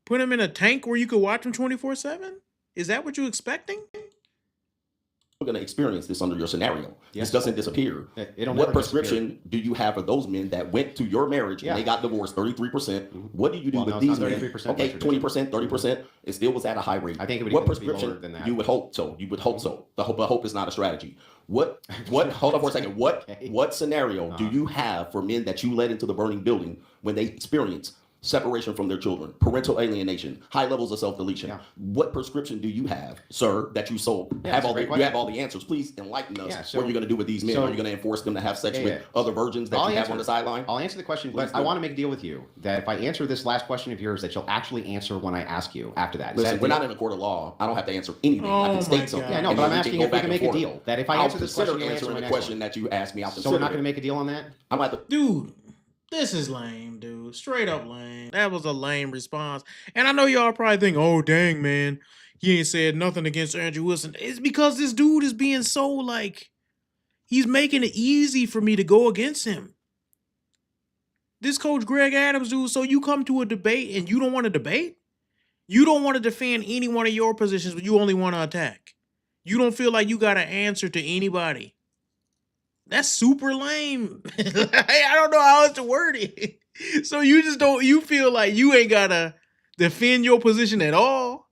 A: Put him in a tank where you could watch him 24/7? Is that what you're expecting?
B: You're going to experience this under your scenario.
C: Yes.
B: This doesn't disappear.
C: It'll
B: What
C: never
B: prescription do you have for those men that went to your marriage
C: Yeah.
B: and they got divorced 33%? What do you do
C: Well,
B: with
C: no, it's
B: these
C: not
B: men?
C: 33%,
B: Okay,
C: that's
B: 20%, 30%. It still was at a high rate.
C: I think it would
B: what
C: even be
B: prescription?
C: lower than that.
B: You would hope so. You would hope so. The hope is not a strategy. What hold on for a second.
C: Okay.
B: What scenario do you have for men that you led into the burning building when they experience separation from their children, parental alienation, high levels of self-deletion?
C: Yeah.
B: What prescription do you have, sir, that you sold?
C: Yeah,
B: have
C: that's a
B: all the,
C: great
B: you
C: question.
B: have all the answers. Please enlighten us.
C: Yeah, so-
B: what you're going to do with these men?
C: so-
B: Are you going to enforce them to have sex
C: Yeah,
B: with
C: yeah.
B: other virgins that
C: I'll
B: you have
C: answer.
B: on the sideline?
C: I'll answer the question,
B: Please
C: but I
B: do.
C: want to make a deal with you that if I answer this last question of yours, that you'll actually answer when I ask you after that. Is
B: Listen,
C: that
B: we're
C: deal?
B: not in a court of law. I don't have to answer anything. I
A: Oh
B: can
A: my
B: state something.
A: God.
C: Yeah, no,
B: and
C: but
B: then
C: I'm
B: we
C: asking
B: go
C: if we
B: back
C: can
B: and
C: make a
B: forth.
C: deal. That if I
B: I'll
C: answer this
B: consider
C: question, you'll answer
B: answering
C: my
B: the
C: next
B: question
C: one.
B: that you asked me. I'll
C: So
B: consider
C: we're not
B: it.
C: going to make a deal on that?
B: I'm at the
A: Dude, this is lame, dude. Straight up lame. That was a lame response. And I know y'all probably think, oh, dang, man, he ain't said nothing against Andrew Wilson. It's because this dude is being so, like, he's making it easy for me to go against him. This Coach Greg Adams, dude, so you come to a debate and you don't want to debate? You don't want to defend any one of your positions, but you only want to attack. You don't feel like you got an answer to anybody. That's super lame. I don't know how else to word it. So you just don't, you feel like you ain't gotta defend your position at all.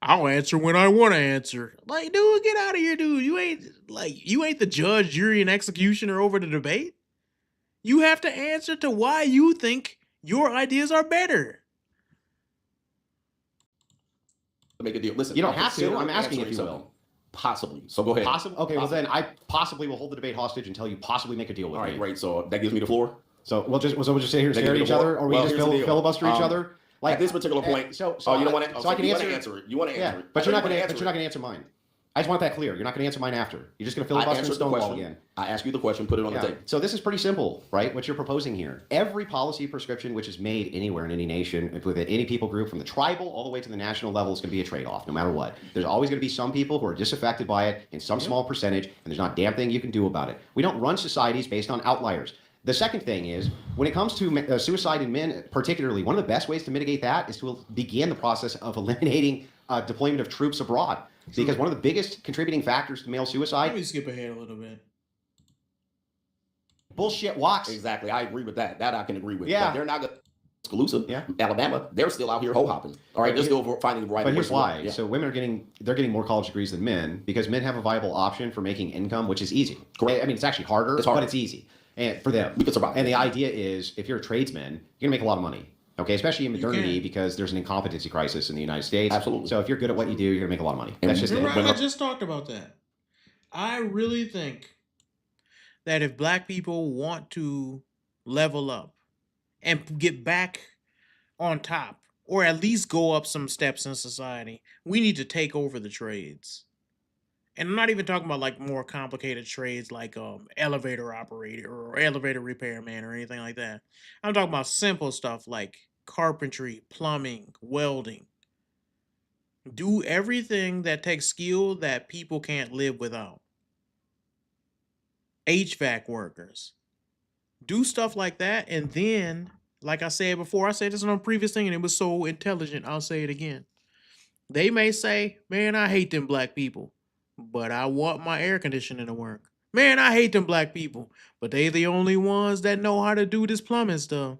A: I'll answer when I want to answer. Like, dude, get out of here, dude. You ain't the judge, jury, and executioner over the debate. You have to answer to why you think your ideas are better.
B: make a deal. Listen,
C: You don't
B: I'll
C: have to.
B: consider
C: I'm asking
B: answering
C: if you will.
B: something. Possibly. So go ahead.
C: Okay, well then I possibly will hold the debate hostage until you possibly make a deal with
B: All
C: me.
B: right, great. So that gives me the floor.
C: So we'll just sit here and
B: They
C: stare at
B: give me
C: each
B: the
C: other,
B: floor.
C: or we
B: Well,
C: just
B: here's the deal.
C: filibuster each other.
B: At this particular point, you don't want to.
C: so I can
B: you
C: answer.
B: want to answer it. You want to
C: Yeah,
B: answer it.
C: but
B: I
C: you're
B: know
C: not
B: you
C: going
B: wanna
C: to. But you're not going to answer mine. I just want that clear. You're not going to answer mine after. You're just going to
B: I
C: filibuster and
B: answered the
C: stonewall
B: question.
C: again.
B: I ask you the question. Put it on the
C: Yeah.
B: table.
C: So this is pretty simple, right? What you're proposing here. Every policy prescription which is made anywhere in any nation, with any people group, from the tribal all the way to the national level, is going to be a trade-off, no matter what. There's always going to be some people who are disaffected by it in some small percentage, and there's not a damn thing you can do about it. We don't run societies based on outliers. The second thing is, when it comes to suicide in men, particularly, one of the best ways to mitigate that is to begin the process of eliminating deployment of troops abroad. Because one of the biggest contributing factors to male
A: Let
C: suicide,
A: me skip ahead a little bit.
C: bullshit walks.
B: Exactly. I agree with that. That I can agree with.
C: Yeah.
B: But they're not going to. Tuscaloosa,
C: Yeah.
B: Alabama, they're still out here hoe hopping. All right,
C: But
B: they're still finding the right.
C: But
B: ways
C: here's
B: to work.
C: why.
B: Yeah.
C: So women are getting more college degrees than men because men have a viable option for making income, which is easy.
B: Correct.
C: I mean, it's actually harder,
B: It's harder.
C: but it's easy and for them.
B: We can survive.
C: And the idea is, if you're a tradesman, you're gonna make a lot of money. Okay, especially in
A: You
C: modernity
A: can.
C: because there's an incompetency crisis in the United States.
B: Absolutely.
C: So if you're good at what you do, you're gonna make a lot of money.
B: And
C: That's just it.
A: Remember,
B: When-
A: I just talked about that. I really think that if black people want to level up and get back on top, or at least go up some steps in society, we need to take over the trades. And I'm not even talking about like more complicated trades like elevator operator or elevator repairman or anything like that. I'm talking about simple stuff like carpentry, plumbing, welding. Do everything that takes skill that people can't live without. HVAC workers. Do stuff like that, and then, like I said before, I said this on a previous thing, and it was so intelligent, I'll say it again. They may say, man, I hate them black people, but I want my air conditioning to work. Man, I hate them black people, but they the only ones that know how to do this plumbing stuff.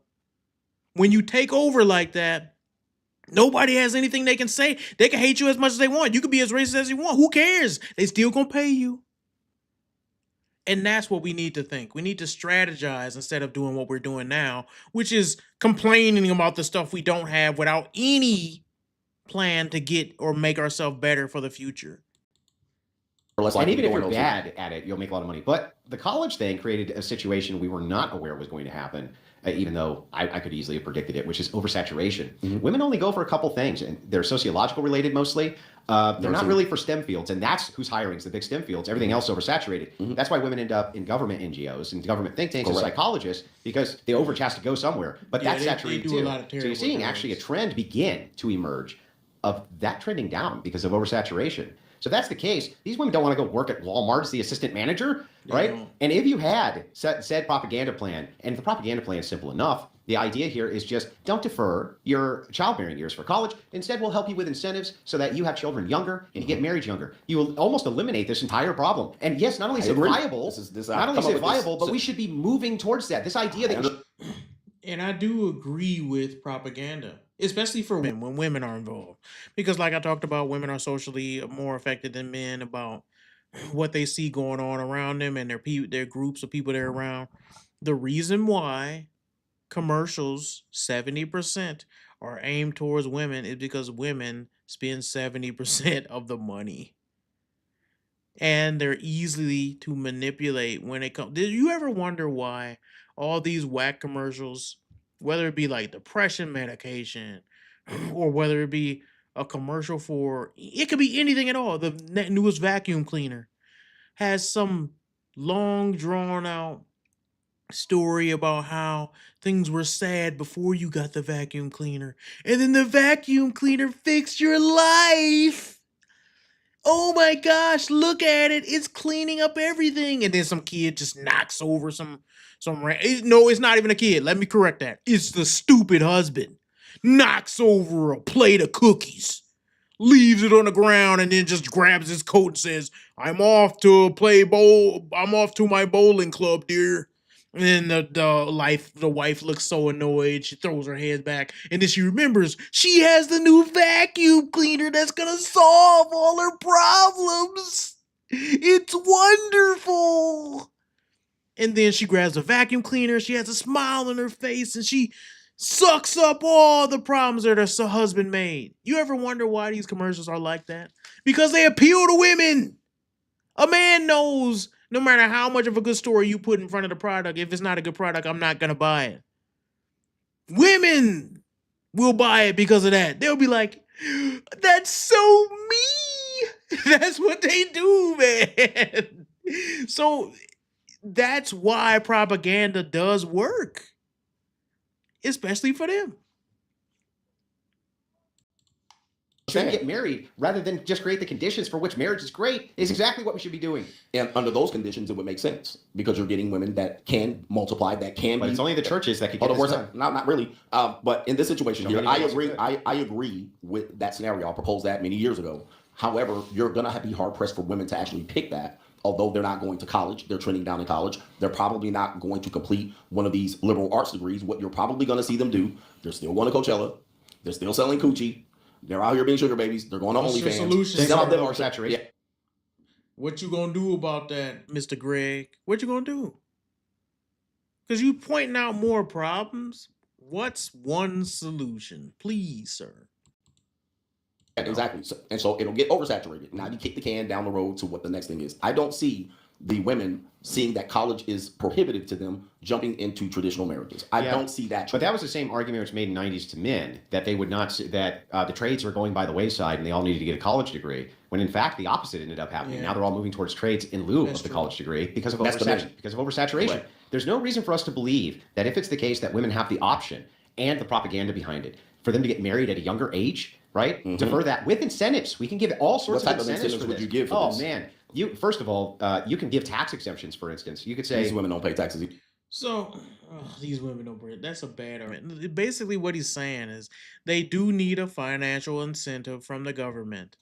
A: When you take over like that, nobody has anything they can say. They can hate you as much as they want. You can be as racist as you want. Who cares? They still gonna pay you. And that's what we need to think. We need to strategize instead of doing what we're doing now, which is complaining about the stuff we don't have without any plan to get or make ourselves better for the future.
B: Or less
C: And
B: likely
C: even
B: to
C: if
B: go
C: you're
B: in those
C: bad at it, you'll make a lot of money. But the college thing created a situation we were not aware was going to happen, even though I could easily have predicted it, which is oversaturation. Women only go for a couple things, and they're sociological related mostly. They're not really for STEM fields, and that's who's hiring is the big STEM fields. Everything else oversaturated. That's why women end up in government NGOs and government think tanks and
B: Correct.
C: psychologists, because the overage has to go somewhere. But
A: Yeah,
C: that's
A: they
C: saturated
A: do a
C: too.
A: lot of
C: So you're
A: terrible
C: seeing actually a
A: things.
C: trend begin to emerge of that trending down because of oversaturation. So if that's the case, these women don't want to go work at Walmart as the assistant manager, right?
A: don't.
C: And if you had said propaganda plan, and the propaganda plan is simple enough, the idea here is just don't defer your childbearing years for college. Instead, we'll help you with incentives so that you have children younger and you get married younger. You will almost eliminate this entire problem. And yes, not only is
B: I
C: it
B: agree.
C: viable, not only is it viable, but we should be moving towards that. This idea that
A: And I do agree with propaganda, especially for women when women are involved. Because, like I talked about, women are socially more affected than men about what they see going on around them and their groups of people they're around. The reason why commercials 70% are aimed towards women is because women spend 70% of the money. And they're easily to manipulate when it comes. Did you ever wonder why all these whack commercials, whether it be like depression medication or whether it be a commercial for it could be anything at all, the newest vacuum cleaner has some long drawn out story about how things were sad before you got the vacuum cleaner and then the vacuum cleaner fixed your life. Oh my gosh, look at it. It's cleaning up everything. And then some kid just knocks over no, it's not even a kid. Let me correct that. It's the stupid husband. Knocks over a plate of cookies. Leaves it on the ground and then just grabs his coat and says, I'm off to my bowling club, dear. And then the wife looks so annoyed. She throws her head back, and then she remembers she has the new vacuum cleaner that's gonna solve all her problems. It's wonderful. And then she grabs the vacuum cleaner. She has a smile on her face, and she sucks up all the problems that her husband made. You ever wonder why these commercials are like that? Because they appeal to women. A man knows no matter how much of a good story you put in front of the product, if it's not a good product, I'm not going to buy it. Women will buy it because of that. They'll be like, that's so me. That's what they do, man. So that's why propaganda does work, especially for them.
C: should get married rather than just create the conditions for which marriage is great is exactly what we should be doing.
B: And under those conditions, it would make sense because you're getting women that can multiply, that can
C: But
B: be.
C: it's only the churches that can
B: Oh,
C: get
B: the
C: this
B: worst,
C: done.
B: not really. But in this situation
C: So
B: here,
C: many
B: I
C: ways
B: agree.
C: it could.
B: I agree with that scenario. I proposed that many years ago. However, you're gonna be hard pressed for women to actually pick that. Although they're not going to college, they're trending down in college. They're probably not going to complete one of these liberal arts degrees. What you're probably going to see them do, they're still going to Coachella. They're still selling coochie. They're out here being sugar babies. They're going to
A: What's your
B: OnlyFans.
A: solution,
B: Some of
A: sir?
B: them are
C: Oversaturation.
B: Yeah.
A: What you gonna do about that, Mr. Greg? What you gonna do? Because you pointing out more problems. What's one solution, please, sir?
B: Yeah, exactly. So it'll get oversaturated. Now you kick the can down the road to what the next thing is. I don't see the women seeing that college is prohibitive to them jumping into traditional marriages. I
C: Yeah.
B: don't see that.
C: But that was the same argument which was made in the 90s to men, that they would not that the trades are going by the wayside and they all needed to get a college degree, when in fact the opposite ended up happening.
A: Yeah.
C: Now they're all moving towards trades in lieu
A: That's
C: of the
A: true.
C: college degree because of
B: That's the measure.
C: oversaturation.
B: Right.
C: There's no reason for us to believe that if it's the case that women have the option and the propaganda behind it for them to get married at a younger age, right? Defer that with incentives. We can give all sorts
B: What type
C: of
B: of
C: incentives
B: incentives
C: for
B: would
C: this.
B: you give for
C: oh
B: this?
C: man, you first of all, you can give tax exemptions, for instance. You could say
B: These women don't pay taxes.
A: So these women don't bread. That's a bad argument. Basically, what he's saying is they do need a financial incentive from the government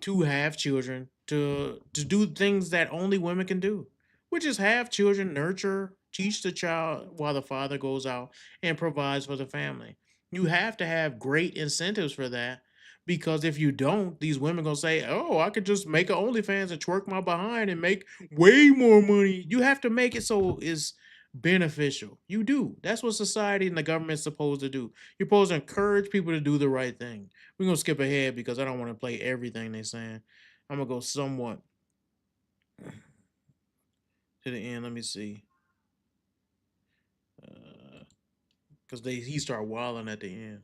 A: to have children, to do things that only women can do, which is have children, nurture, teach the child while the father goes out and provides for the family. You have to have great incentives for that, Because if you don't, these women gonna say, "Oh, I could just make an OnlyFans and twerk my behind and make way more money." You have to make it so it's beneficial. You do. That's what society and the government's supposed to do. You're supposed to encourage people to do the right thing. We're gonna skip ahead because I don't want to play everything they're saying. I'm gonna go somewhat to the end. Let me see. Because he start wilding at the end.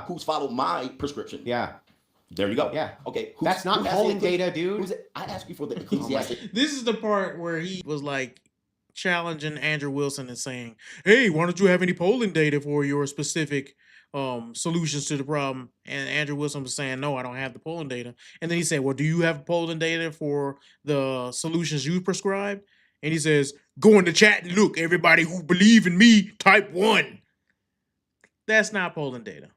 B: Who's followed my prescription?
C: Yeah.
B: There you go.
C: Yeah.
B: Okay.
C: That's not
B: who has the
C: polling
B: ecclesi-
C: data, dude.
B: who's it? I asked you for the ecclesiastic.
A: This is the part where he was like challenging Andrew Wilson and saying, "Hey, why don't you have any polling data for your specific solutions to the problem?" And Andrew Wilson was saying, "No, I don't have the polling data." And then he said, "Well, do you have polling data for the solutions you prescribed?" And he says, "Go in the chat and look. Everybody who believe in me, type 1." That's not polling data.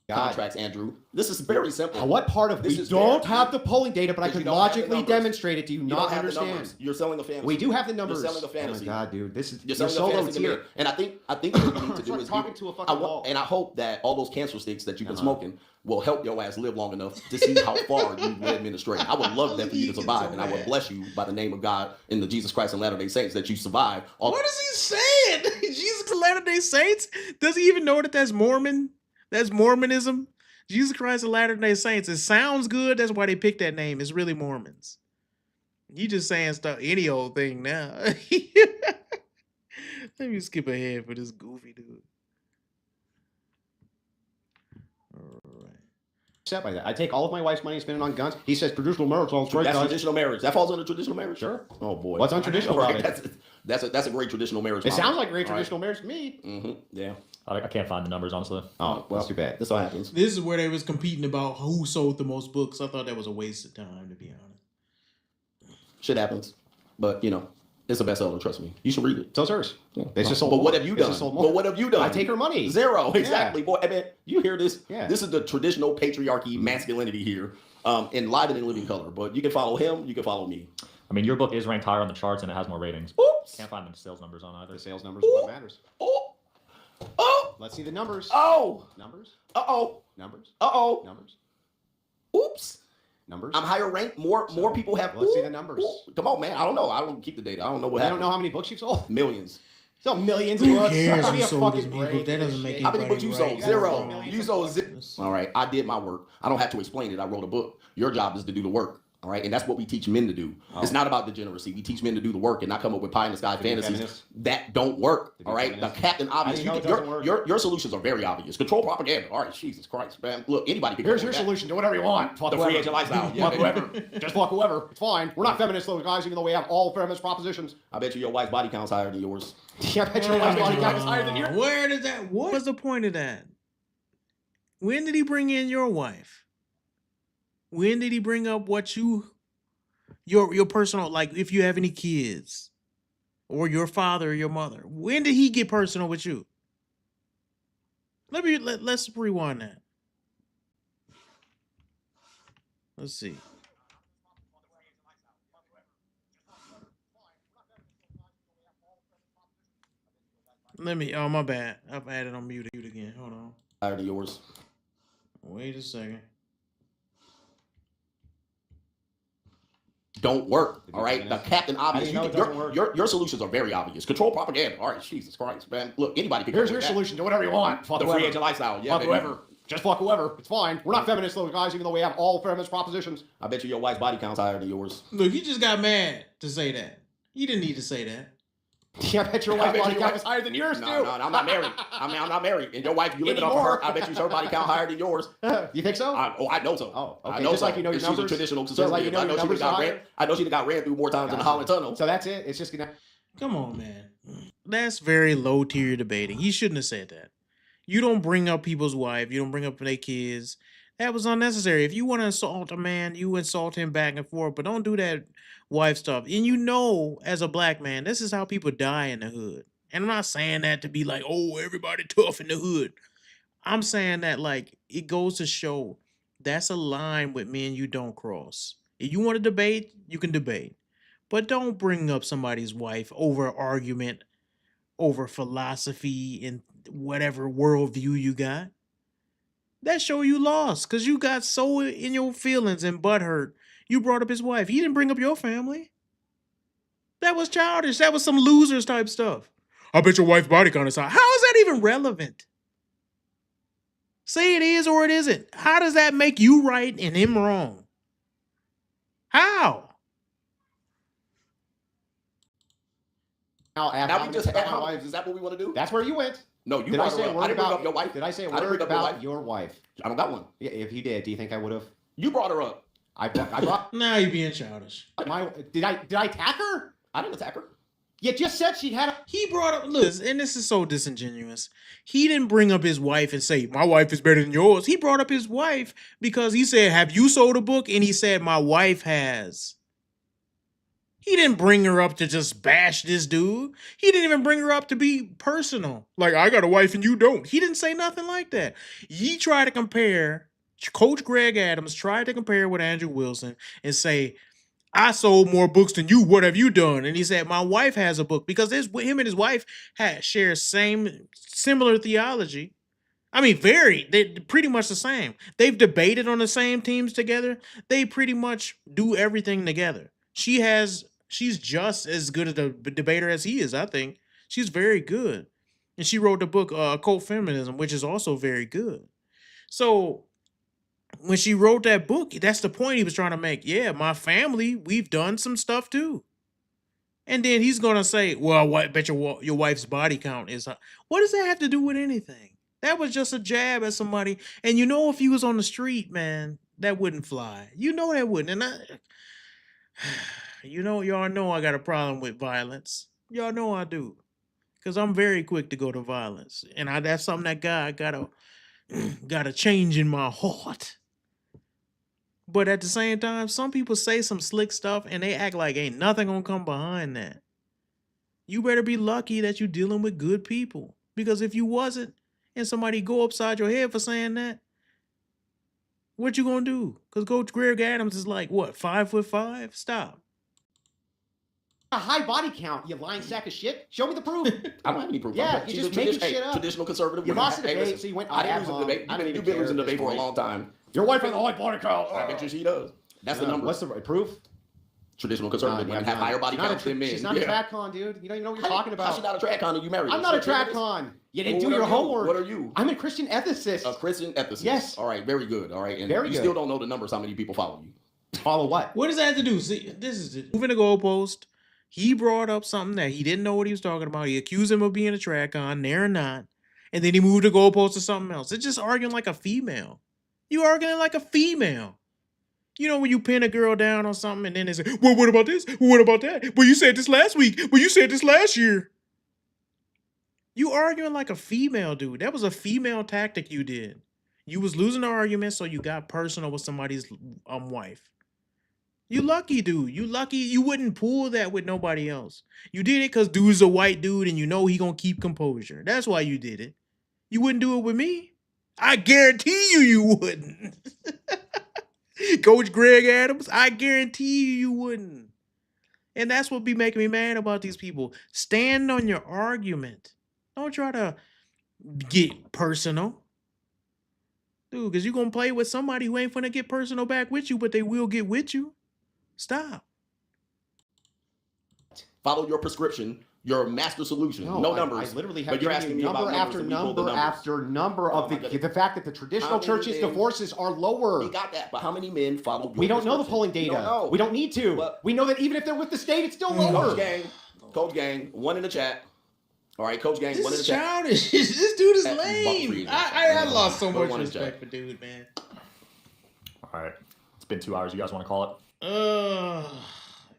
B: Contracts, Andrew. This is very simple.
C: What part of
B: This
C: we
B: is
C: don't
B: very-
C: have the polling data, but I
B: Because you
C: could
B: don't have the
C: logically
B: numbers.
C: demonstrate it. Do you
B: You
C: not
B: don't have the
C: understand?
B: numbers. You're selling a fantasy.
C: We do have the numbers.
B: You're selling a fantasy.
C: Oh my god, dude, this is
B: You're
C: you're
B: selling
C: so
B: a
C: low
B: fantasy to me.
C: tier.
B: And I think what you need to do
C: like
B: is
C: talking to a fucking wall.
B: And I hope that all those cancer sticks that you've been
C: Uh-huh.
B: smoking will help your ass live long enough to see how far you've led men astray. I would love that for you to survive, and I would bless you by the name of God in the Jesus Christ and Latter-day Saints that you survive.
A: What is he saying? Jesus of Latter-day Saints? Does he even know that that's Mormon? That's Mormonism? Jesus Christ of Latter-day Saints. It sounds good. That's why they picked that name. It's really Mormons. You just saying stuff, any old thing now. Let me skip ahead for this goofy dude. All right.
C: Upset by that. I take all of my wife's money and spend it on guns. He says traditional marriage sounds great,
B: That's
C: guys.
B: traditional marriage. That falls under traditional marriage?
C: Sure.
B: Oh, boy.
C: What's untraditional
B: All right,
C: about it?
B: That's a great traditional marriage.
C: It
B: model.
C: sounds like great
B: All right.
C: traditional marriage to me.
B: Mm-hmm. Yeah.
D: I can't find the numbers, honestly.
C: Oh, well, that's too bad.
B: That's what happens.
A: This is where they was competing about who sold the most books. I thought that was a waste of time, to be honest.
B: Shit happens. But, it's a bestseller, trust me. You should read it.
C: So's hers.
B: Yeah.
C: It's just sold
B: But
C: more.
B: what have you
C: It's
B: done?
C: just sold more.
B: But what have you done?
C: I take her money.
B: Zero. Exactly. Boy, I mean, you hear this?
C: Yeah.
B: This is the traditional patriarchy, masculinity here, in live and in living color. But you can follow him. You can follow me.
D: I mean, your book is ranked higher on the charts and it has more ratings.
B: Oops.
D: Can't find the sales numbers on either.
C: The sales numbers are what matters.
B: Oh. Oh.
C: Let's see the numbers.
B: Oh.
C: Numbers.
B: Uh-oh.
C: Numbers.
B: Uh-oh.
C: Numbers.
B: Oops.
C: Numbers.
B: I'm higher ranked. More people have.
C: let's see the numbers.
B: Come on, man. I don't know. I don't keep the data. I don't know what
C: I
B: happened.
C: don't know how many books you've sold.
B: Millions.
C: So millions of
A: Who
C: books.
A: cares
C: Give
A: who
C: me a
A: sold
C: fucking
A: his book?
C: break.
A: That doesn't make
B: How many books you
A: anybody
B: sold?
A: right.
B: Zero.
A: That's
B: You sold zero. All right. I did my work. I don't have to explain it. I wrote a book. Your job is to do the work. All right. And that's what we teach men to do. It's not about degeneracy. We teach men to do the work and not come up with pie in the sky
C: be
B: fantasies
C: feminist.
B: that don't work.
C: be
B: All right.
C: feminist.
B: The Captain Obvious.
C: How do you know it
B: your,
C: doesn't work?
B: your solutions are very obvious. Control propaganda. All right. Jesus Christ, man. Look, anybody can
C: Here's
B: come
C: your
B: up with that.
C: solution. Do whatever you want. Fuck
B: The
C: whoever.
B: free agent lifestyle. Yeah,
C: Fuck
B: baby.
C: whoever. Just fuck whoever. It's fine. We're not feminists, those guys, even though we have all feminist propositions.
B: I bet you your wife's body count's higher than yours.
C: Yeah, I bet your wife's body count is higher than yours.
A: Where did that? What was the point of that? When did he bring in your wife? When did he bring up what your personal, like if you have any kids, or your father or your mother? When did he get personal with you? Let's rewind that. Let's see. Oh, my bad. I've added on mute again. Hold on.
B: Higher than yours.
A: Wait a second.
B: Don't work.
C: Did
B: All
C: you
B: right.
C: finish?
B: The Captain Obvious.
C: do you know it
B: your,
C: doesn't work?
B: your solutions are very obvious. Control propaganda. All right. Jesus Christ, man. Look, anybody can.
C: Here's
B: come
C: your
B: up with that.
C: solution. Do whatever you want. Fuck
B: The
C: whoever.
B: free agent lifestyle. Yeah,
C: Fuck
B: baby.
C: whoever. Just fuck whoever. It's fine. We're not feminists, those guys, even though we have all feminist propositions.
B: I bet you your wife's body count's higher than yours.
A: Look, he just got mad to say that. He didn't need to say that.
C: Yeah, I bet your
B: I
C: wife's
B: bet
C: body
B: your
C: count
B: wife-
C: is higher than yours,
B: No,
C: too.
B: no, I'm not married. I'm not married. And your wife, you live it off of
C: Anymore.
B: her. I bet you her body count higher than yours.
C: You think so?
B: I know so.
C: Oh,
B: I
C: okay.
B: know
C: Just
B: so.
C: like you know your
B: And she's
C: numbers?
B: a traditional
C: Just like you
B: conservative.
C: know
B: I
C: your
B: know she
C: numbers
B: got
C: are
B: ran.
C: higher?
B: I know she got ran through more times in the
C: Gotcha.
B: Holland Tunnel.
C: So that's it. It's just gonna.
A: Come on, man. That's very low tier debating. He shouldn't have said that. You don't bring up people's wife. You don't bring up their kids. That was unnecessary. If you want to insult a man, you insult him back and forth, but don't do that wife stuff. And you know, as a black man, this is how people die in the hood. And I'm not saying that to be like, oh, everybody tough in the hood. I'm saying that like it goes to show that's a line with men you don't cross. If you want to debate, you can debate. But don't bring up somebody's wife over argument, over philosophy and whatever worldview you got. That show you lost because you got so in your feelings and butthurt. You brought up his wife. He didn't bring up your family. That was childish. That was some losers type stuff. I bet your wife's body count is high. How is that even relevant? Say it is or it isn't. How does that make you right and him wrong? How?
C: Now,
B: Now we just
C: about
B: had
C: my
B: how,
C: wife.
B: is that what we want to do?
C: That's where you went.
B: No, you
C: Did I
B: brought
C: say
B: her
C: a
B: up. I
C: word
B: didn't bring
C: about
B: up your wife.
C: Did I say a
B: I didn't
C: word
B: bring up your
C: about
B: wife.
C: your wife?
B: I don't got one.
C: Yeah, if you did, do you think I would have?
B: You brought her up.
C: I brought
A: Now you're being childish.
C: my. Did I attack her?
B: I didn't attack her.
C: You just said she had a.
A: He brought up, look, and this is so disingenuous. He didn't bring up his wife and say, my wife is better than yours. He brought up his wife because he said, have you sold a book? And he said, my wife has. He didn't bring her up to just bash this dude. He didn't even bring her up to be personal. Like, I got a wife and you don't. He didn't say nothing like that. He tried to compare, Coach Greg Adams tried to compare with Andrew Wilson and say, I sold more books than you. What have you done? And he said, my wife has a book because him and his wife share similar theology. I mean, they're pretty much the same. They've debated on the same teams together. They pretty much do everything together. She's just as good a debater as he is, I think. She's very good. And she wrote the book, Cult Feminism, which is also very good. So when she wrote that book, that's the point he was trying to make. Yeah, my family, we've done some stuff too. And then he's going to say, well, I bet your wife's body count is high. What does that have to do with anything? That was just a jab at somebody. And you know, if he was on the street, man, that wouldn't fly. You know that wouldn't. And y'all know I got a problem with violence. Y'all know I do. Because I'm very quick to go to violence. And that's something that God got a change in my heart. But at the same time, some people say some slick stuff and they act like ain't nothing gonna come behind that. You better be lucky that you're dealing with good people. Because if you wasn't, and somebody go upside your head for saying that, what you gonna do? Because Coach Greg Adams is like, what, 5'5"? Stop.
C: A high body count, you lying sack of shit. Show me the proof.
B: I don't have any proof.
C: Yeah,
B: She's
C: you're
B: a
C: just making shit up.
B: traditional conservative
C: You
B: woman.
C: lost the
B: Hey,
C: debate,
B: listen,
C: so you went.
B: I didn't lose
C: ad
B: the debate.
C: hom.
B: You've been losing the debate for a long time.
C: Your wife has a high body count.
B: I bet you she does. That's the number.
C: What's the proof?
B: Traditional conservative women have higher body counts than men.
C: She's not a track con, dude. You don't even know what you're talking about.
B: How's she not a track con and you married?
C: I'm not a track con. You didn't do your homework.
B: What are you?
C: I'm a Christian ethicist.
B: A Christian ethicist.
C: Yes.
B: All right. Very good. All right. And
C: Very
B: you
C: good.
B: still don't know the numbers. How many people follow you?
C: Follow what?
A: What does that have to do? See, this is it. Moving the goalpost. He brought up something that he didn't know what he was talking about. He accused him of being a track con. They're not. And then he moved the goalpost to something else. It's just arguing like a female. You arguing like a female. You know when you pin a girl down on something and then they say, well, what about this? Well, what about that? Well, you said this last week. Well, you said this last year. You arguing like a female, dude. That was a female tactic you did. You was losing the argument, so you got personal with somebody's wife. You lucky, dude. You lucky you wouldn't pull that with nobody else. You did it because dude's a white dude and you know he gonna keep composure. That's why you did it. You wouldn't do it with me. I guarantee you wouldn't. Coach Greg Adams, I guarantee you wouldn't. And that's what be making me mad about these people. Stand on your argument. Don't try to get personal. Dude, because you're going to play with somebody who ain't finna get personal back with you, but they will get with you. Stop.
B: Follow your prescription, your master solution. No numbers.
C: I literally have
B: But you're
C: given
B: asking
C: you
B: me about
C: number after
B: numbers, and we pulled the
C: number
B: numbers.
C: after number
B: Oh
C: of
B: my
C: the
B: goodness.
C: fact that the traditional
B: How many
C: churches'
B: men-
C: divorces are lower.
B: We got that, but how many men follow your
C: We don't know the
B: prescription?
C: polling
B: We
C: data.
B: don't know.
C: We don't need to.
B: But-
C: We know that even if they're with the state, it's still lower.
B: Coach Gang, one in the chat. All right, Coach Gang,
A: This
B: one in the
A: is
B: chat.
A: childish. This dude is
B: Buck
A: lame.
B: Freeze.
A: I lost so
B: Put
A: much
B: one in
A: respect
B: check.
A: for dude, man.
D: All right. It's been 2 hours. You guys want to call it?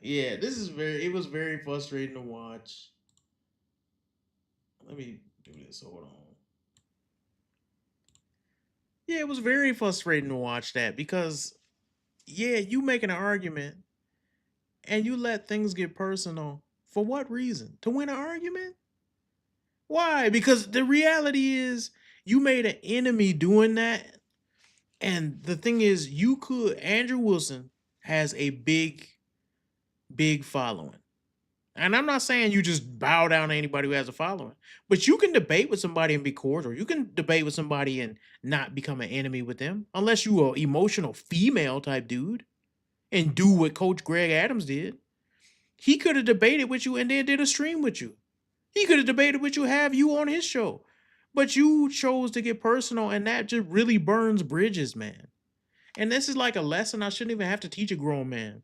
A: Yeah, it was very frustrating to watch. Let me do this. Hold on. Yeah, it was very frustrating to watch that because, yeah, you making an argument and you let things get personal. For what reason? To win an argument? Why? Because the reality is you made an enemy doing that. And the thing is, Andrew Wilson has a big following. And I'm not saying you just bow down to anybody who has a following, but you can debate with somebody and be cordial. You can debate with somebody and not become an enemy with them, unless you a emotional female type dude and do what Coach Greg Adams did. He could have debated with you and then did a stream with you. He could have debated with you, have you on his show. But you chose to get personal, and that just really burns bridges, man. And this is like a lesson I shouldn't even have to teach a grown man.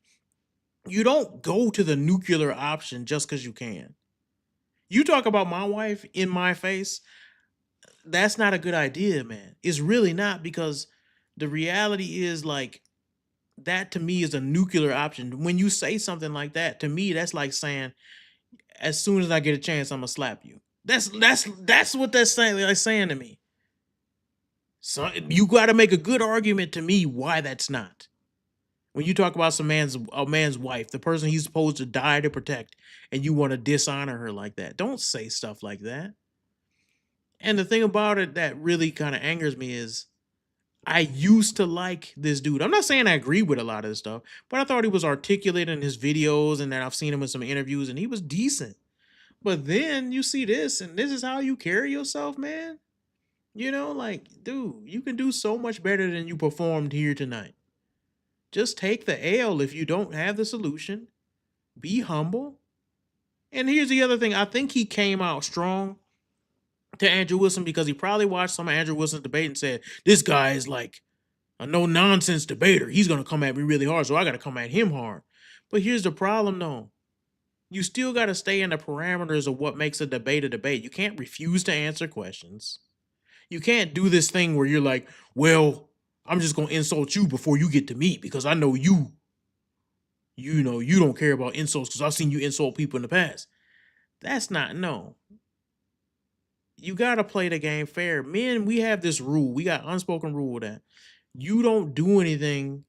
A: You don't go to the nuclear option just because you can. You talk about my wife in my face, that's not a good idea, man. It's really not, because the reality is, like, that to me is a nuclear option. When you say something like that, to me, that's like saying, as soon as I get a chance, I'm gonna slap you. That's what that's saying, like saying to me. So you got to make a good argument to me why that's not. When you talk about a man's wife, the person he's supposed to die to protect, and you want to dishonor her like that, don't say stuff like that. And the thing about it that really kind of angers me is, I used to like this dude. I'm not saying I agree with a lot of this stuff, but I thought he was articulate in his videos, and then I've seen him in some interviews, and he was decent. But then you see this, and this is how you carry yourself, man. You know, like, dude, you can do so much better than you performed here tonight. Just take the L if you don't have the solution. Be humble. And here's the other thing. I think he came out strong to Andrew Wilson because he probably watched some of Andrew Wilson's debate and said, this guy is like a no-nonsense debater. He's going to come at me really hard, so I got to come at him hard. But here's the problem, though. You still got to stay in the parameters of what makes a debate a debate. You can't refuse to answer questions. You can't do this thing where you're like, well, I'm just going to insult you before you get to me because I know you don't care about insults because I've seen you insult people in the past. That's not, no. You got to play the game fair. Men, we have this rule. We got unspoken rule that you don't do anything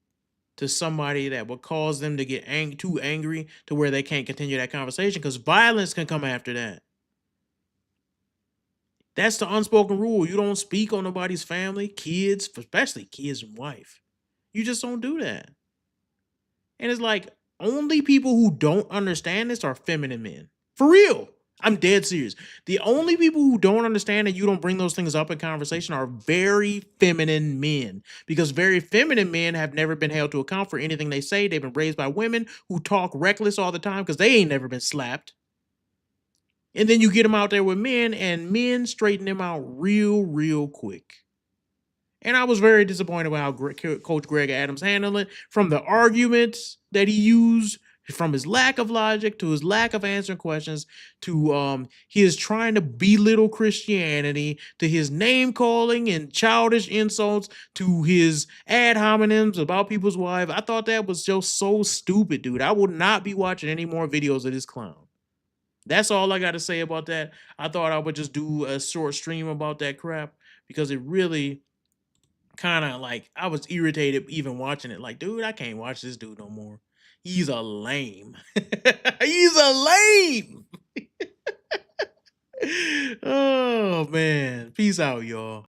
A: to somebody that would cause them to get too angry to where they can't continue that conversation, because violence can come after that. That's the unspoken rule. You don't speak on nobody's family, kids, especially kids and wife. You just don't do that. And it's like, only people who don't understand this are feminine men. For real. I'm dead serious. The only people who don't understand that you don't bring those things up in conversation are very feminine men, because very feminine men have never been held to account for anything they say. They've been raised by women who talk reckless all the time because they ain't never been slapped. And then you get them out there with men, and men straighten them out real quick. And I was very disappointed with how Coach Greg Adams handled it, from the arguments that he used, from his lack of logic to his lack of answering questions, to his trying to belittle Christianity, to his name calling and childish insults, to his ad hominems about people's wives. I thought that was just so stupid, dude. I would not be watching any more videos of this clown. That's all I got to say about that. I thought I would just do a short stream about that crap, because it really kind of, like, I was irritated even watching it. Like, dude, I can't watch this dude no more. He's a lame. He's a lame. Oh, man. Peace out, y'all.